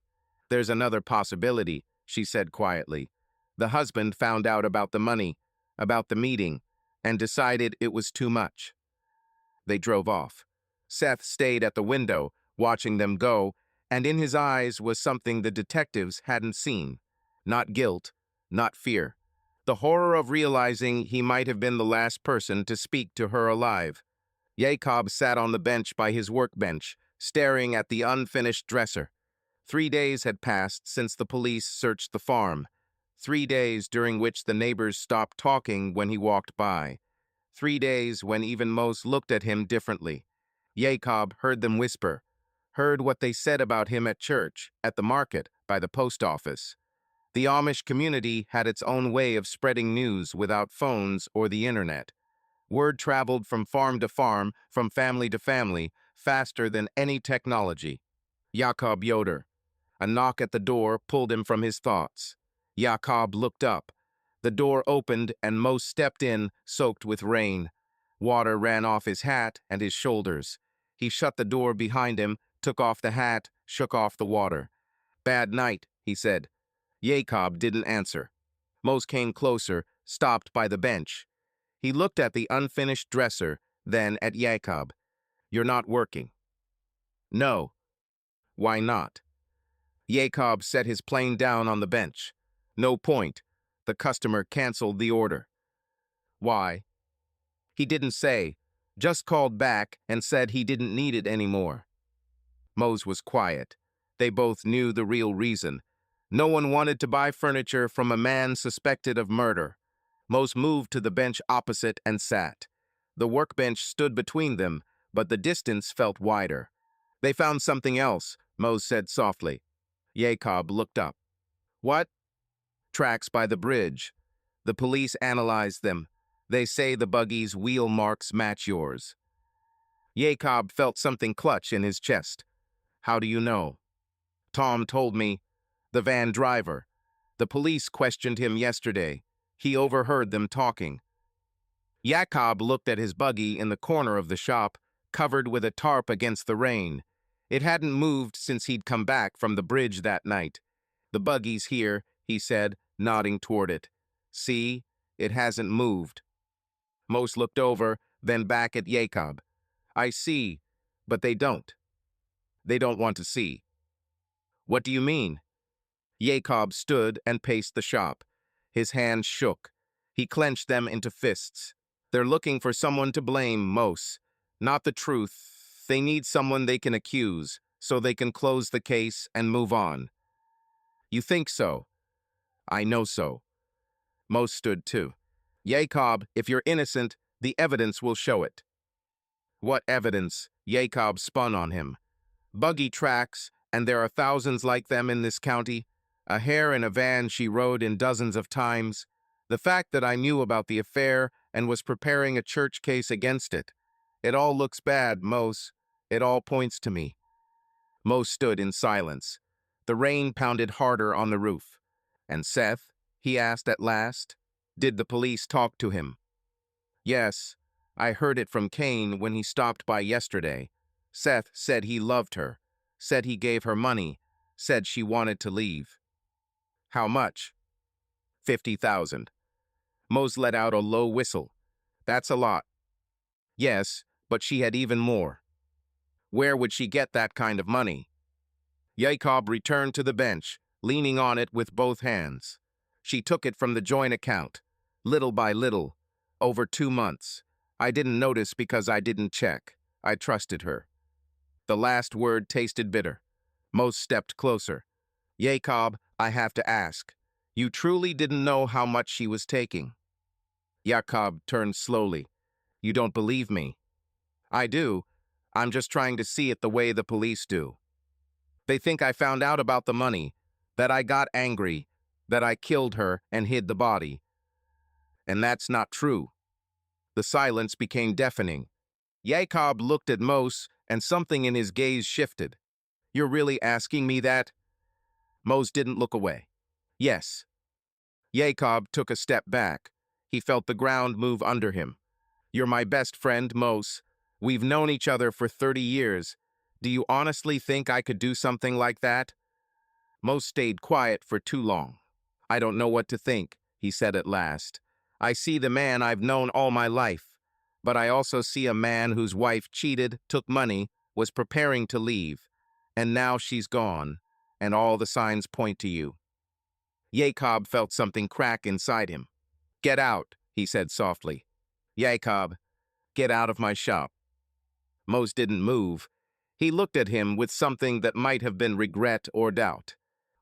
There's another possibility, she said quietly. The husband found out about the money, about the meeting, and decided it was too much. They drove off. Seth stayed at the window, watching them go, and in his eyes was something the detectives hadn't seen. Not guilt, not fear. The horror of realizing he might have been the last person to speak to her alive. Jacob sat on the bench by his workbench, staring at the unfinished dresser. 3 days had passed since the police searched the farm. 3 days during which the neighbors stopped talking when he walked by. 3 days when even Mose looked at him differently. Jacob heard them whisper, heard what they said about him at church, at the market, by the post office. The Amish community had its own way of spreading news without phones or the internet. Word traveled from farm to farm, from family to family, faster than any technology. Jacob Yoder. A knock at the door pulled him from his thoughts. Jacob looked up. The door opened and Mose stepped in, soaked with rain. Water ran off his hat and his shoulders. He shut the door behind him, took off the hat, shook off the water. Bad night, he said. Jacob didn't answer. Mose came closer, stopped by the bench. He looked at the unfinished dresser, then at Jacob. You're not working. No. Why not? Jacob set his plane down on the bench. No point. The customer canceled the order. Why? He didn't say, just called back and said he didn't need it anymore. Mose was quiet. They both knew the real reason. No one wanted to buy furniture from a man suspected of murder. Mose moved to the bench opposite and sat. The workbench stood between them, but the distance felt wider. They found something else, Mose said softly. Jacob looked up. What? Tracks by the bridge. The police analyzed them. They say the buggy's wheel marks match yours. Jacob felt something clutch in his chest. How do you know? Tom told me. The van driver. The police questioned him yesterday. He overheard them talking. Jacob looked at his buggy in the corner of the shop, covered with a tarp against the rain. It hadn't moved since he'd come back from the bridge that night. The buggy's here, he said, nodding toward it. See, it hasn't moved. Mose looked over, then back at Jacob. I see, but they don't. They don't want to see. What do you mean? Jacob stood and paced the shop. His hands shook. He clenched them into fists. They're looking for someone to blame, Mose. Not the truth. They need someone they can accuse, so they can close the case and move on. You think so? I know so. Mose stood too. Jacob, if you're innocent, the evidence will show it. What evidence? Jacob spun on him. Buggy tracks, and there are thousands like them in this county. A hare in a van she rode in dozens of times. The fact that I knew about the affair and was preparing a church case against it. It all looks bad, Mose. It all points to me. Mose stood in silence. The rain pounded harder on the roof. "And Seth?" he asked at last. "Did the police talk to him?" "Yes, I heard it from Kane when he stopped by yesterday. Seth said he loved her, said he gave her money, said she wanted to leave." "How much?" 50,000. Mose let out a low whistle. "That's a lot." "Yes, but she had even more." "Where would she get that kind of money?" Jacob returned to the bench, leaning on it with both hands. "She took it from the joint account, little by little, over 2 months. I didn't notice because I didn't check. I trusted her." The last word tasted bitter. Mose stepped closer. "Jacob, I have to ask. You truly didn't know how much she was taking?" Jacob turned slowly. "You don't believe me?" "I do. I'm just trying to see it the way the police do. They think I found out about the money, that I got angry, that I killed her and hid the body. And that's not true." The silence became deafening. Jacob looked at Mose, and something in his gaze shifted. "You're really asking me that?" Mose didn't look away. "Yes." Jacob took a step back. He felt the ground move under him. "You're my best friend, Mose. We've known each other for 30 years. Do you honestly think I could do something like that?" Mose stayed quiet for too long. "I don't know what to think," he said at last. "I see the man I've known all my life, but I also see a man whose wife cheated, took money, was preparing to leave, and now she's gone, and all the signs point to you." Jacob felt something crack inside him. "Get out," he said softly. "Jacob, get out of my shop." Mose didn't move. He looked at him with something that might have been regret or doubt.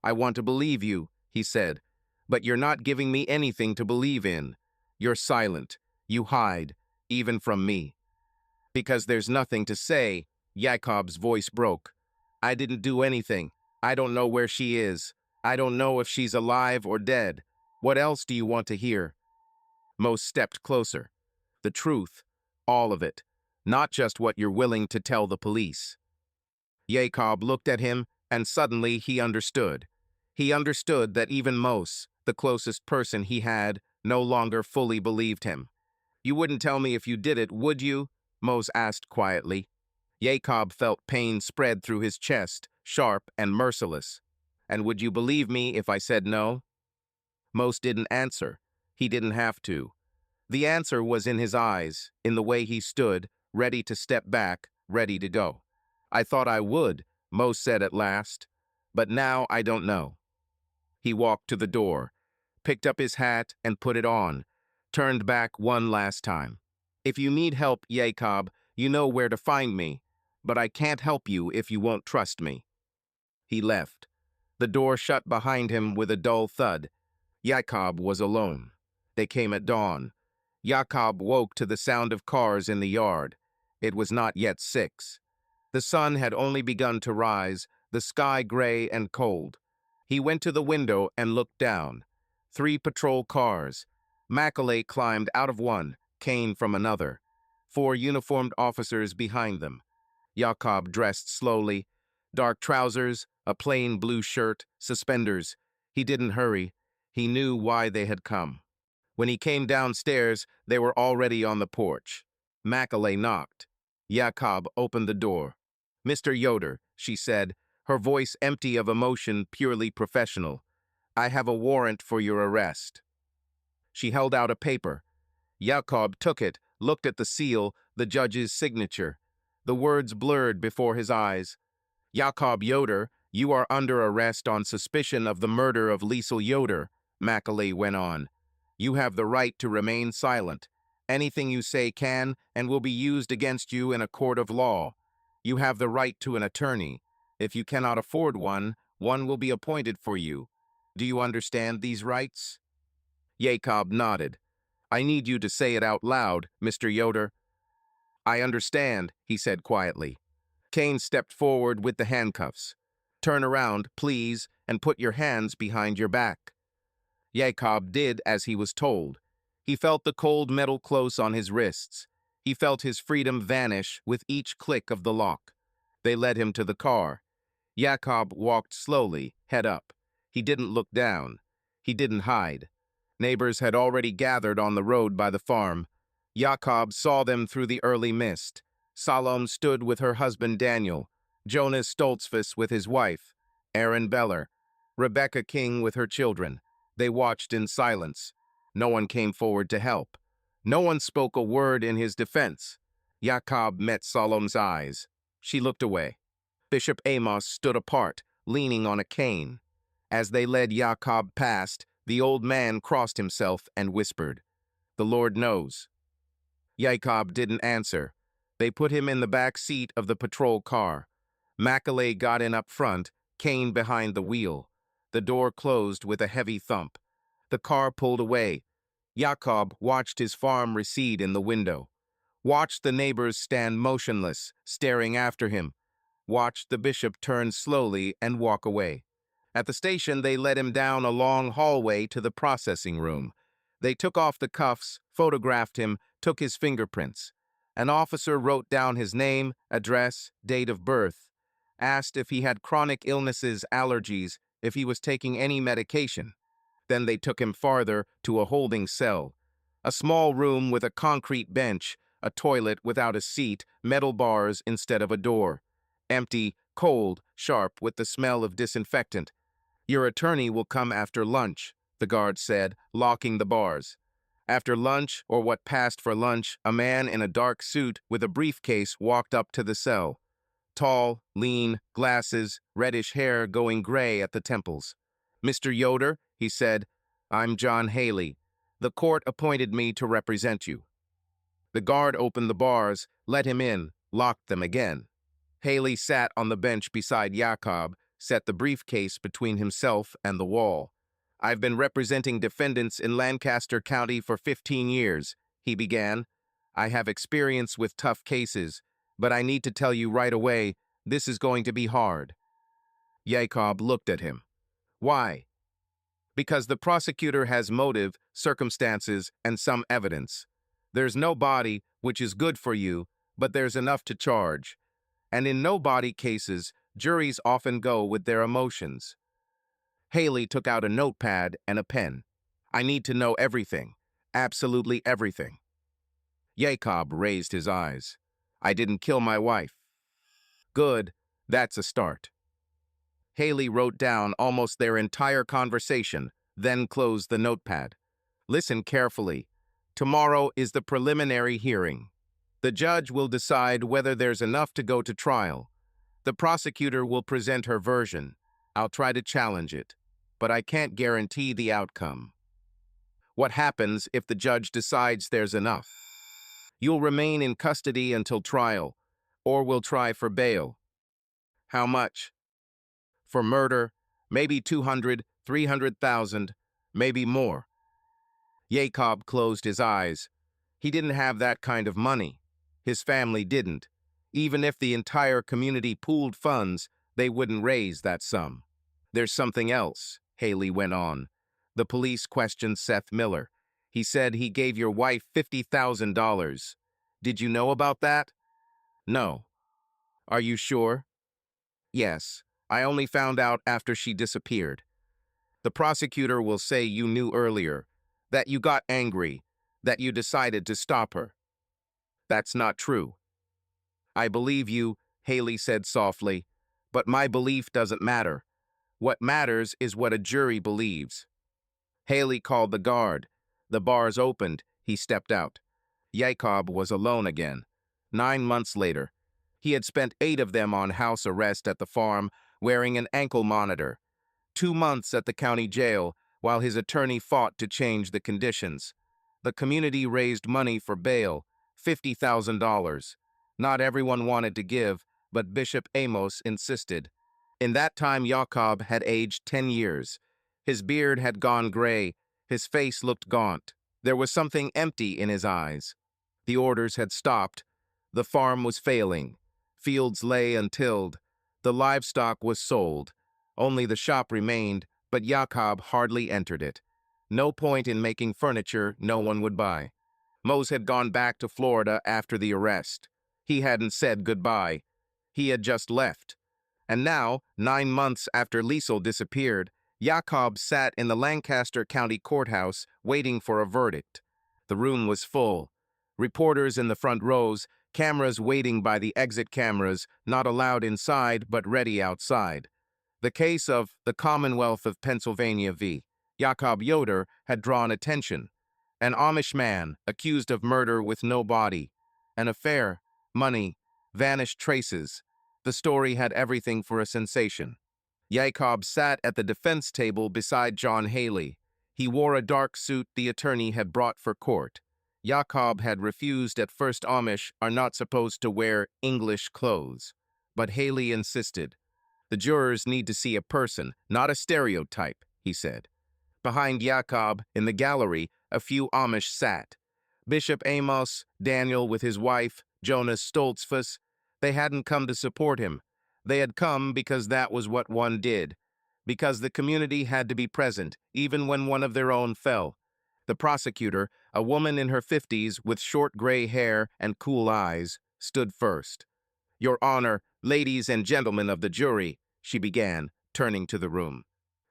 "I want to believe you," he said, "but you're not giving me anything to believe in. You're silent. You hide, even from me." "Because there's nothing to say," Jacob's voice broke. "I didn't do anything. I don't know where she is. I don't know if she's alive or dead. What else do you want to hear?" Mose stepped closer. "The truth, all of it, not just what you're willing to tell the police." Jacob looked at him, and suddenly he understood. He understood that even Mose, the closest person he had, no longer fully believed him. "You wouldn't tell me if you did it, would you?" Mose asked quietly. Jacob felt pain spread through his chest, sharp and merciless. "And would you believe me if I said no?" Mose didn't answer. He didn't have to. The answer was in his eyes, in the way he stood, ready to step back, ready to go. "I thought I would," Mose said at last, "but now I don't know." He walked to the door, picked up his hat and put it on, turned back one last time. "If you need help, Jacob, you know where to find me, but I can't help you if you won't trust me." He left. The door shut behind him with a dull thud. Jacob was alone. They came at dawn. Jacob woke to the sound of cars in the yard. It was not yet 6. The sun had only begun to rise, the sky gray and cold. He went to the window and looked down. 3 patrol cars. Macaulay climbed out of one, Kane from another. 4 uniformed officers behind them. Jacob dressed slowly. Dark trousers, a plain blue shirt, suspenders. He didn't hurry. He knew why they had come. When he came downstairs, they were already on the porch. Macaulay knocked. Jacob opened the door. "Mr. Yoder," she said, her voice empty of emotion, purely professional. "I have a warrant for your arrest." She held out a paper. Jacob took it, looked at the seal, the judge's signature. The words blurred before his eyes. "Jacob Yoder, you are under arrest on suspicion of the murder of Liesel Yoder," Macaulay went on. "You have the right to remain silent. Anything you say can and will be used against you in a court of law. You have the right to an attorney. If you cannot afford one, one will be appointed for you. Do you understand these rights?" Jacob nodded. "I need you to say it out loud, Mr. Yoder." "I understand," he said quietly. Kane stepped forward with the handcuffs. "Turn around, please, and put your hands behind your back." Jacob did as he was told. He felt the cold metal close on his wrists. He felt his freedom vanish with each click of the lock. They led him to the car. Jakob walked slowly, head up. He didn't look down. He didn't hide. Neighbors had already gathered on the road by the farm. Jakob saw them through the early mist. Salome stood with her husband Daniel, Jonas Stoltzfus with his wife, Aaron Beller, Rebecca King with her children. They watched in silence. No one came forward to help. No one spoke a word in his defense. Jakob met Salome's eyes. She looked away. Bishop Amos stood apart, leaning on a cane. As they led Jakob past, the old man crossed himself and whispered, "The Lord knows." Jakob didn't answer. They put him in the back seat of the patrol car. Macaulay got in up front, cane behind the wheel. The door closed with a heavy thump. The car pulled away. Jakob watched his farm recede in the window. Watched the neighbors stand motionless, staring after him. Watched the bishop turn slowly and walk away. At the station, they led him down a long hallway to the processing room. They took off the cuffs, photographed him, took his fingerprints. An officer wrote down his name, address, date of birth, asked if he had chronic illnesses, allergies, if he was taking any medication. Then they took him farther to a holding cell. A small room with a concrete bench, a toilet without a seat, metal bars instead of a door. Empty, cold, sharp, with the smell of disinfectant. "Your attorney will come after lunch," the guard said, locking the bars. After lunch, or what passed for lunch, a man in a dark suit with a briefcase walked up to the cell. Tall, lean, glasses, reddish hair going gray at the temples. "Mr. Yoder," he said, "I'm John Haley. The court appointed me to represent you." The guard opened the bars, let him in, locked them again. Haley sat on the bench beside Jakob, set the briefcase between himself and the wall. "I've been representing defendants in Lancaster County for 15 years, he began. "I have experience with tough cases, but I need to tell you right away, this is going to be hard." Jakob looked at him. "Why?" "Because the prosecutor has motive, circumstances, and some evidence. There's no body, which is good for you, but there's enough to charge. And in no-body cases, juries often go with their emotions." Haley took out a notepad and a pen. "I need to know everything, absolutely everything." Jakob raised his eyes. "I didn't kill my wife." "Good, that's a start." Haley wrote down almost their entire conversation, then closed the notepad. "Listen carefully. Tomorrow is the preliminary hearing. The judge will decide whether there's enough to go to trial. The prosecutor will present her version. I'll try to challenge it, but I can't guarantee the outcome. What happens if the judge decides there's enough? You'll remain in custody until trial, or we'll try for bail." "How much?" "For murder, maybe 200, 300,000, maybe more." Jakob closed his eyes. He didn't have that kind of money. His family didn't. Even if the entire community pooled funds, they wouldn't raise that sum. "There's something else," Haley went on. "The police questioned Seth Miller. He said he gave your wife $50,000. Did you know about that?" "No." "Are you sure?" "Yes. I only found out after she disappeared. The prosecutor will say you knew earlier, that you got angry, that you decided to stop her." "That's not true." "I believe you," Haley said softly, "but my belief doesn't matter. What matters is what a jury believes." Haley called the guard. The bars opened. He stepped out. Jakob was alone again. 9 months later. He had spent 8 of them on house arrest at the farm, wearing an ankle monitor. 2 months at the county jail, while his attorney fought to change the conditions. The community raised money for bail, $50,000. Not everyone wanted to give, but Bishop Amos insisted. In that time, Jakob had aged 10 years. His beard had gone gray. His face looked gaunt. There was something empty in his eyes. The orders had stopped. The farm was failing. Fields lay untilled. The livestock was sold. Only the shop remained, but Jakob hardly entered it. No point in making furniture no one would buy. Mose had gone back to Florida after the arrest. He hadn't said goodbye. He had just left. And now, 9 months after Liesel disappeared, Jakob sat in the Lancaster County Courthouse waiting for a verdict. The room was full. Reporters in the front rows, cameras waiting by the exit cameras, not allowed inside but ready outside. The case of the Commonwealth of Pennsylvania v. Jakob Yoder had drawn attention. An Amish man accused of murder with no body. An affair, money, vanished traces. The story had everything for a sensation. Jakob sat at the defense table beside John Haley. He wore a dark suit the attorney had brought for court. Jakob had refused at first. Amish are not supposed to wear English clothes. But Haley insisted. The jurors need to see a person, not a stereotype, he said. Behind Jakob, in the gallery, a few Amish sat. Bishop Amos, Daniel with his wife, Jonas Stoltzfus. They hadn't come to support him. They had come because that was what one did. Because the community had to be present, even when one of their own fell. The prosecutor, a woman in her 50s with short gray hair and cool eyes, stood first. "Your Honor, ladies and gentlemen of the jury," she began, turning to the room.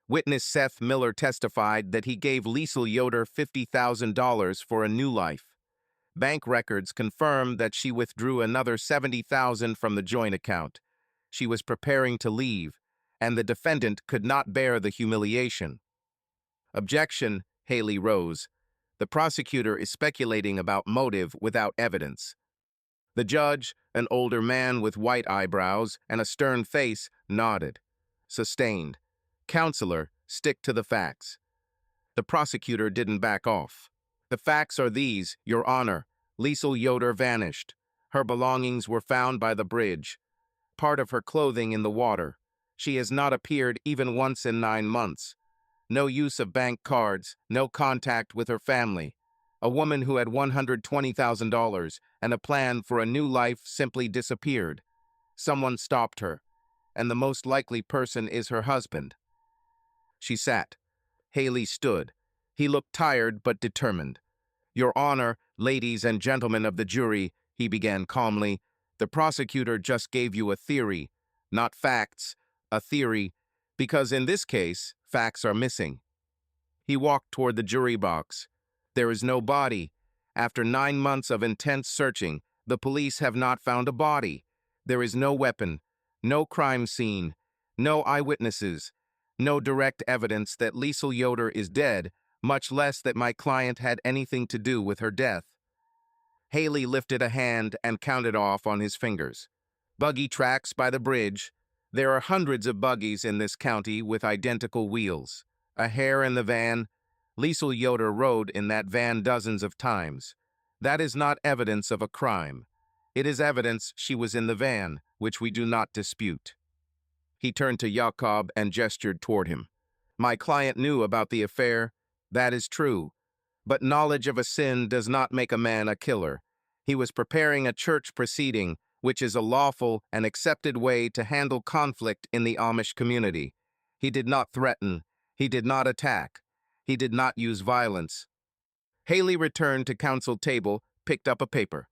Witness Seth Miller testified that he gave Liesel Yoder $50,000 for a new life. Bank records confirmed that she withdrew another $70,000 from the joint account. She was preparing to leave, and the defendant could not bear the humiliation. Objection, Haley rose. The prosecutor is speculating about motive without evidence. The judge, an older man with white eyebrows and a stern face, nodded. Sustained. Counselor, stick to the facts. The prosecutor didn't back off. The facts are these, Your Honor. Liesel Yoder vanished. Her belongings were found by the bridge. Part of her clothing in the water. She has not appeared even once in 9 months. No use of bank cards, no contact with her family. A woman who had $120,000 and a plan for a new life simply disappeared. Someone stopped her, and the most likely person is her husband. She sat. Haley stood. He looked tired but determined. Your Honor, ladies and gentlemen of the jury, he began calmly, the prosecutor just gave you a theory, not facts, a theory, because in this case, facts are missing. He walked toward the jury box. There is no body. After 9 months of intense searching, the police have not found a body. There is no weapon, no crime scene, no eyewitnesses, no direct evidence that Liesel Yoder is dead, much less that my client had anything to do with her death. Haley lifted a hand and counted off on his fingers. Buggy tracks by the bridge. There are hundreds of buggies in this county with identical wheels. A hair in the van. Liesel Yoder rode in that van dozens of times. That is not evidence of a crime. It is evidence she was in the van, which we do not dispute. He turned to Jakob and gestured toward him. My client knew about the affair. That is true. But knowledge of a sin does not make a man a killer. He was preparing a church proceeding, which is a lawful and accepted way to handle conflict in the Amish community. He did not threaten. He did not attack. He did not use violence. Haley returned to counsel table, picked up a paper.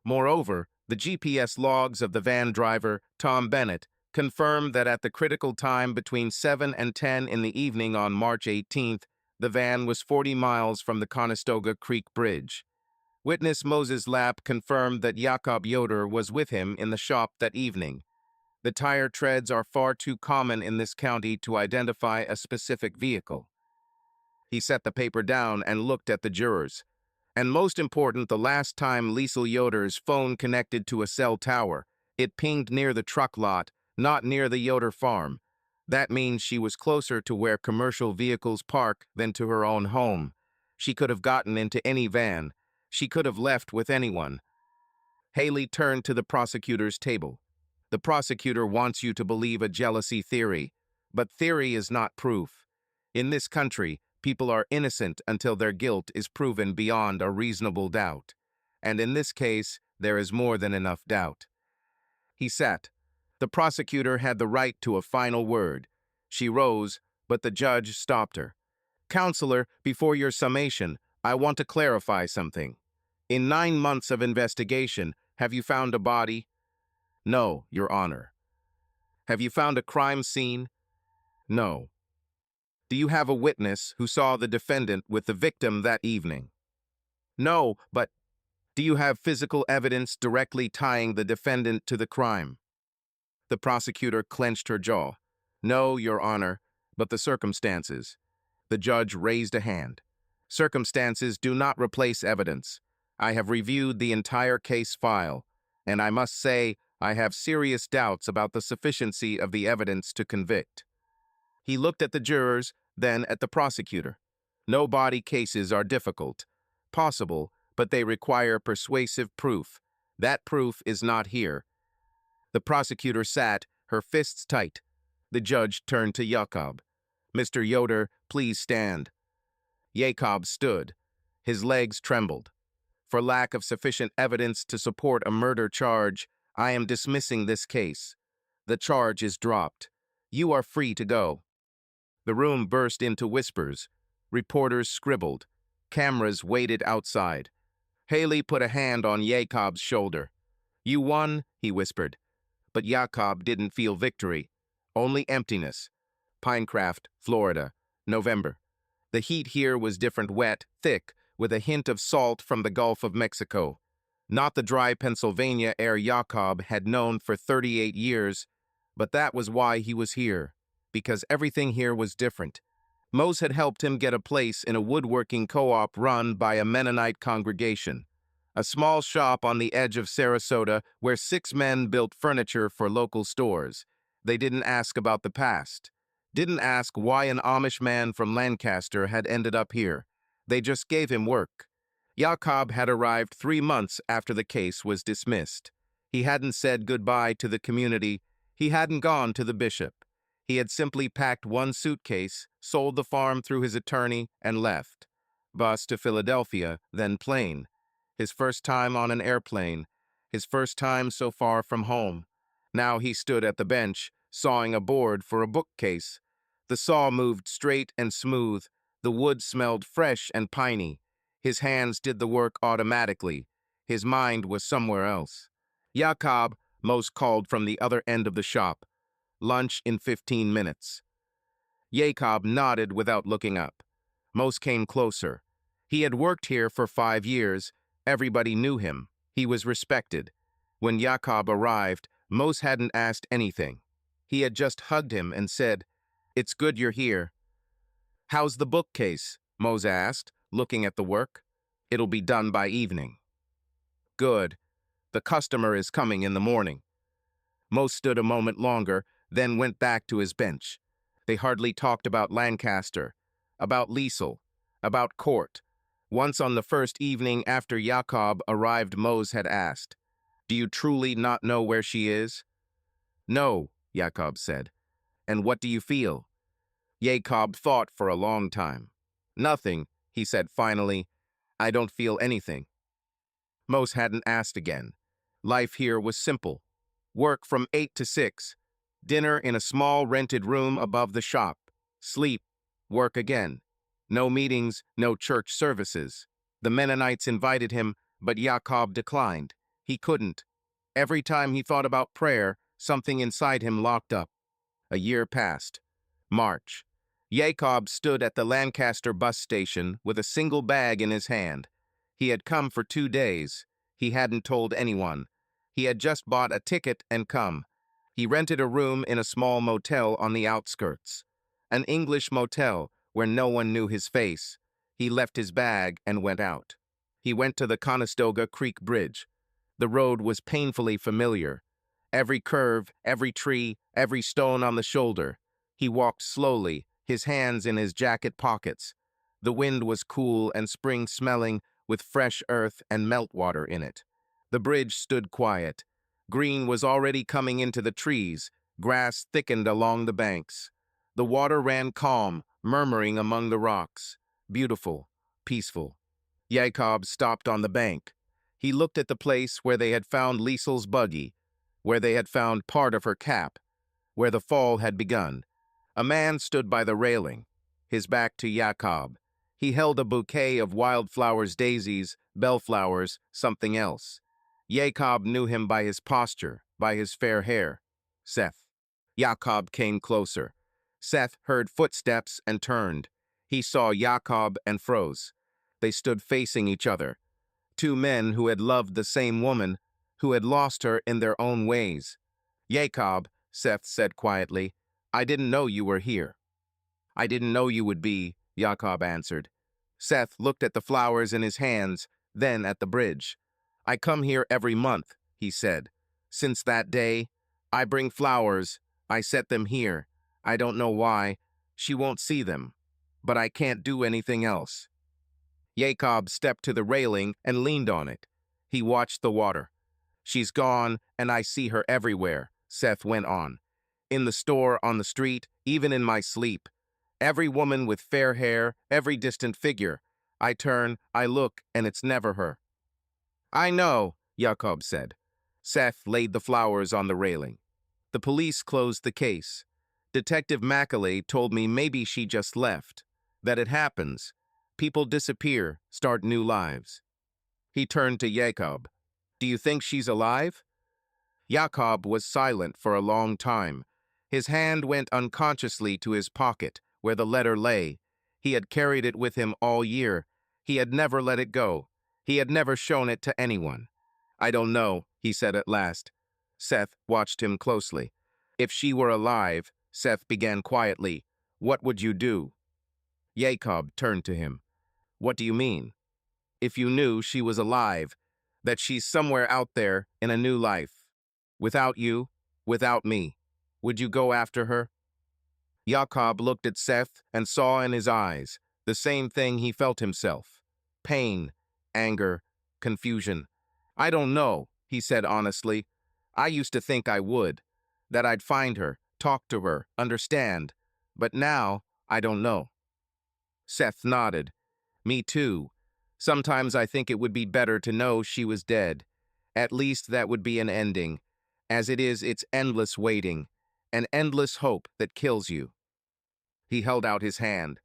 Moreover, the GPS logs of the van driver, Tom Bennett, confirmed that at the critical time between 7 and 10 in the evening on March 18th, the van was 40 miles from the Conestoga Creek Bridge. Witness Moses Lapp confirmed that Jakob Yoder was with him in the shop that evening. The tire treads are far too common in this county to identify a specific vehicle. He set the paper down and looked at the jurors. And most important, the last time Liesel Yoder's phone connected to a cell tower, it pinged near the truck lot, not near the Yoder farm. That means she was closer to where commercial vehicles park than to her own home. She could have gotten into any van. She could have left with anyone. Haley turned to the prosecutor's table. The prosecutor wants you to believe a jealousy theory, but theory is not proof. In this country, people are innocent until their guilt is proven beyond a reasonable doubt. And in this case, there is more than enough doubt. He sat. The prosecutor had the right to a final word. She rose, but the judge stopped her. Counselor, before your summation, I want to clarify something. In 9 months of investigation, have you found a body? No, Your Honor. Have you found a crime scene? No. Do you have a witness who saw the defendant with the victim that evening? No, but do you have physical evidence directly tying the defendant to the crime? The prosecutor clenched her jaw. No, Your Honor, but the circumstances. The judge raised a hand. Circumstances do not replace evidence. I have reviewed the entire case file, and I must say I have serious doubts about the sufficiency of the evidence to convict. He looked at the jurors, then at the prosecutor. No body cases are difficult. Possible, but they require persuasive proof. That proof is not here. The prosecutor sat, her fists tight. The judge turned to Jakob. Mr. Yoder, please stand. Jakob stood. His legs trembled. For lack of sufficient evidence to support a murder charge, I am dismissing this case. The charge is dropped. You are free to go. The room burst into whispers. Reporters scribbled. Cameras waited outside. Haley put a hand on Jakob's shoulder. You won, he whispered. But Jakob didn't feel victory, only emptiness. Pinecraft, Florida, November. The heat here was different, wet, thick, with a hint of salt from the Gulf of Mexico. Not the dry Pennsylvania air Jakob had known for 38 years, but that was why he was here, because everything here was different. Mose had helped him get a place in a woodworking co-op run by a Mennonite congregation. A small shop on the edge of Sarasota where 6 men built furniture for local stores. They didn't ask about the past. Didn't ask why an Amish man from Lancaster had ended up here. They just gave him work. Jakob had arrived 3 months after the case was dismissed. He hadn't said goodbye to the community. He hadn't gone to the bishop. He had simply packed 1 suitcase, sold the farm through his attorney, and left. Bus to Philadelphia, then plane. His first time on an airplane. His first time so far from home. Now he stood at the bench, sawing a board for a bookcase. The saw moved straight and smooth. The wood smelled fresh and piney. His hands did the work automatically. His mind was somewhere else. Jakob, Mose called from the other end of the shop. Lunch in 15 minutes. Jakob nodded without looking up. Mose came closer. He had worked here for 5 years. Everybody knew him. He was respected. When Jakob arrived, Mose hadn't asked anything. He had just hugged him and said, "It's good you're here." "How's the bookcase?" Mose asked, looking at the work. "It'll be done by evening." "Good. The customer is coming in the morning." Mose stood a moment longer, then went back to his bench. They hardly talked about Lancaster, about Liesel, about court. Once on the first evening after Jakob arrived, Mose had asked, "Do you truly not know where she is?" "No," Jakob said. "And what do you feel?" Jakob thought for a long time. "Nothing," he said finally. "I don't feel anything." Mose hadn't asked again. Life here was simple. Work from 8 to 6. Dinner in a small rented room above the shop. Sleep. Work again. No meetings, no church services. The Mennonites invited him, but Jakob declined. He couldn't. Every time he thought about prayer, something inside him locked up. A year passed. March. Jakob stood at the Lancaster bus station with a single bag in his hand. He had come for 2 days. He hadn't told anyone. He had just bought a ticket and come. He rented a room in a small motel on the outskirts. An English motel where no one knew his face. He left his bag and went out. He went to the Conestoga Creek Bridge. The road was painfully familiar. Every curve, every tree, every stone on the shoulder. He walked slowly, his hands in his jacket pockets. The wind was cool and spring-smelling, with fresh earth and meltwater in it. The bridge stood quiet. Green was already coming into the trees. Grass thickened along the banks. The water ran calm, murmuring among the rocks. Beautiful, peaceful. Jakob stopped on the bank. He looked at the place where they had found Liesel's buggy, where they had found part of her cap, where the fall had begun. A man stood by the railing, his back to Jakob. He held a bouquet of wildflowers, daisies, bellflowers, something else. Jakob knew him by his posture, by his fair hair. Seth. Jakob came closer. Seth heard footsteps and turned. He saw Jakob and froze. They stood facing each other. Two men who had loved the same woman, who had lost her in their own ways. Jakob, Seth said quietly, I didn't know you were here. I didn't know you would be, Jakob answered. Seth looked at the flowers in his hands, then at the bridge. I come here every month, he said. Since that day, I bring flowers. I set them here. I don't know why. She won't see them. But I can't do anything else. Jakob stepped to the railing and leaned on it. He watched the water. She's gone, and I see her everywhere, Seth went on. In the store, on the street, even in my sleep. Every woman with fair hair, every distant figure. I turn, I look, and it's never her. I know, Jakob said. Seth laid the flowers on the railing. The police closed the case. Detective Macaulay told me maybe she just left. That it happens. People disappear, start new lives. He turned to Jakob. Do you think she's alive? Jakob was silent for a long time. His hand went unconsciously to his pocket, where the letter lay. He had carried it with him all year. He had never let it go. He had never shown it to anyone. I don't know, he said at last. Seth watched him closely. If she were alive, Seth began quietly, what would you do? Jakob turned to him. What do you mean? If you knew she was alive, that she's somewhere out there in a new life, without you, without me, would you go after her? Jakob looked at Seth and saw in his eyes the same thing he felt himself. Pain, anger, confusion. I don't know, he said honestly. I used to think I would, that I'd find her, talk to her, understand. But now, I don't know. Seth nodded. Me too. Sometimes I think it would be better to know she was dead. At least that would be an ending. As it is, it's endless waiting, an endless hope that kills you. He held out his hand.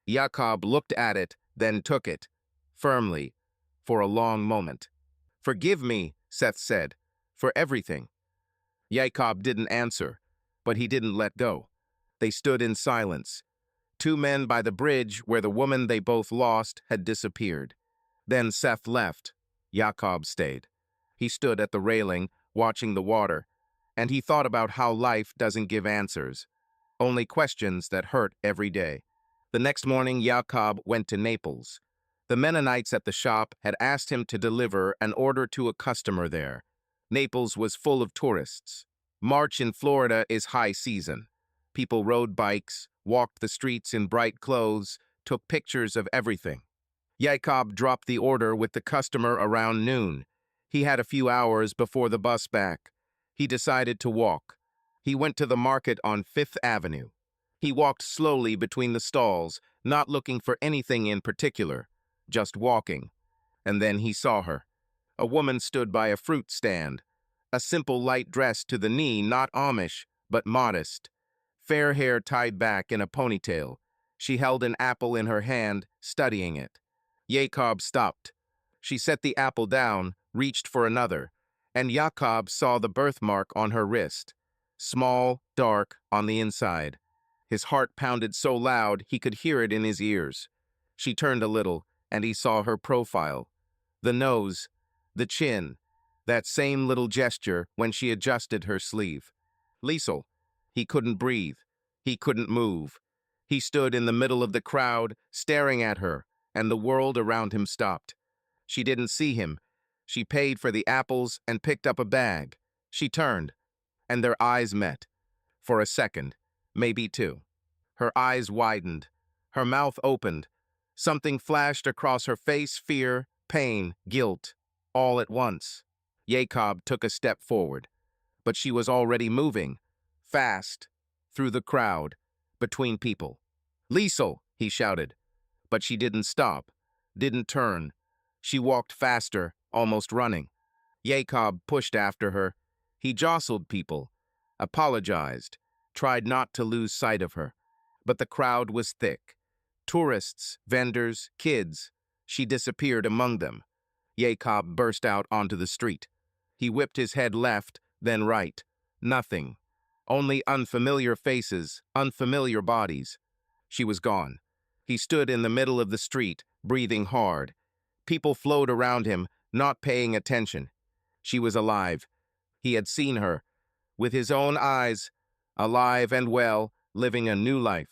Jakob looked at it, then took it, firmly, for a long moment. Forgive me, Seth said, for everything. Jakob didn't answer, but he didn't let go. They stood in silence. Two men by the bridge where the woman they both lost had disappeared. Then Seth left. Jakob stayed. He stood at the railing, watching the water, and he thought about how life doesn't give answers, only questions that hurt every day. The next morning, Jakob went to Naples. The Mennonites at the shop had asked him to deliver an order to a customer there. Naples was full of tourists. March in Florida is high season. People rode bikes, walked the streets in bright clothes, took pictures of everything. Jakob dropped the order with the customer around noon. He had a few hours before the bus back. He decided to walk. He went to the market on Fifth Avenue. He walked slowly between the stalls, not looking for anything in particular, just walking. And then he saw her. A woman stood by a fruit stand. A simple light dress to the knee, not Amish, but modest. Fair hair tied back in a ponytail. She held an apple in her hand, studying it. Jakob stopped. She set the apple down, reached for another, and Jakob saw the birthmark on her wrist. Small, dark, on the inside. His heart pounded so loud he could hear it in his ears. She turned a little, and he saw her profile. The nose, the chin, that same little gesture when she adjusted her sleeve. Liesel. He couldn't breathe. He couldn't move. He stood in the middle of the crowd, staring at her, and the world around him stopped. She didn't see him. She paid for the apples and picked up a bag. She turned, and their eyes met. For a second, maybe two. Her eyes widened. Her mouth opened. Something flashed across her face, fear, pain, guilt, all at once. Jakob took a step forward, but she was already moving, fast, through the crowd, between people. Liesel, he shouted, but she didn't stop, didn't turn. She walked faster, almost running. Jakob pushed after her. He jostled people, apologized, tried not to lose sight of her. But the crowd was thick. Tourists, vendors, kids. She disappeared among them. Jakob burst out onto the street. He whipped his head left, then right. Nothing. Only unfamiliar faces, unfamiliar bodies. She was gone. He stood in the middle of the street, breathing hard. People flowed around him, not paying attention. She was alive. He had seen her, with his own eyes, alive and well, living a new life.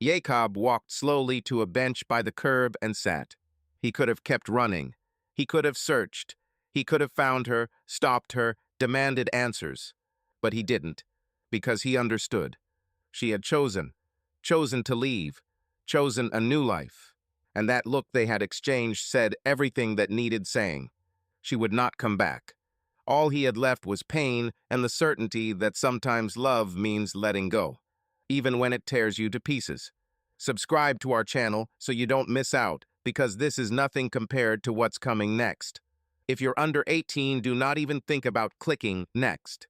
Jacob walked slowly to a bench by the curb and sat. He could have kept running. He could have searched. He could have found her, stopped her, demanded answers. But he didn't, because he understood. She had chosen to leave, chosen a new life. And that look they had exchanged said everything that needed saying. She would not come back. All he had left was pain and the certainty that sometimes love means letting go, even when it tears you to pieces. Subscribe to our channel so you don't miss out, because this is nothing compared to what's coming next. If you're under 18, do not even think about clicking next.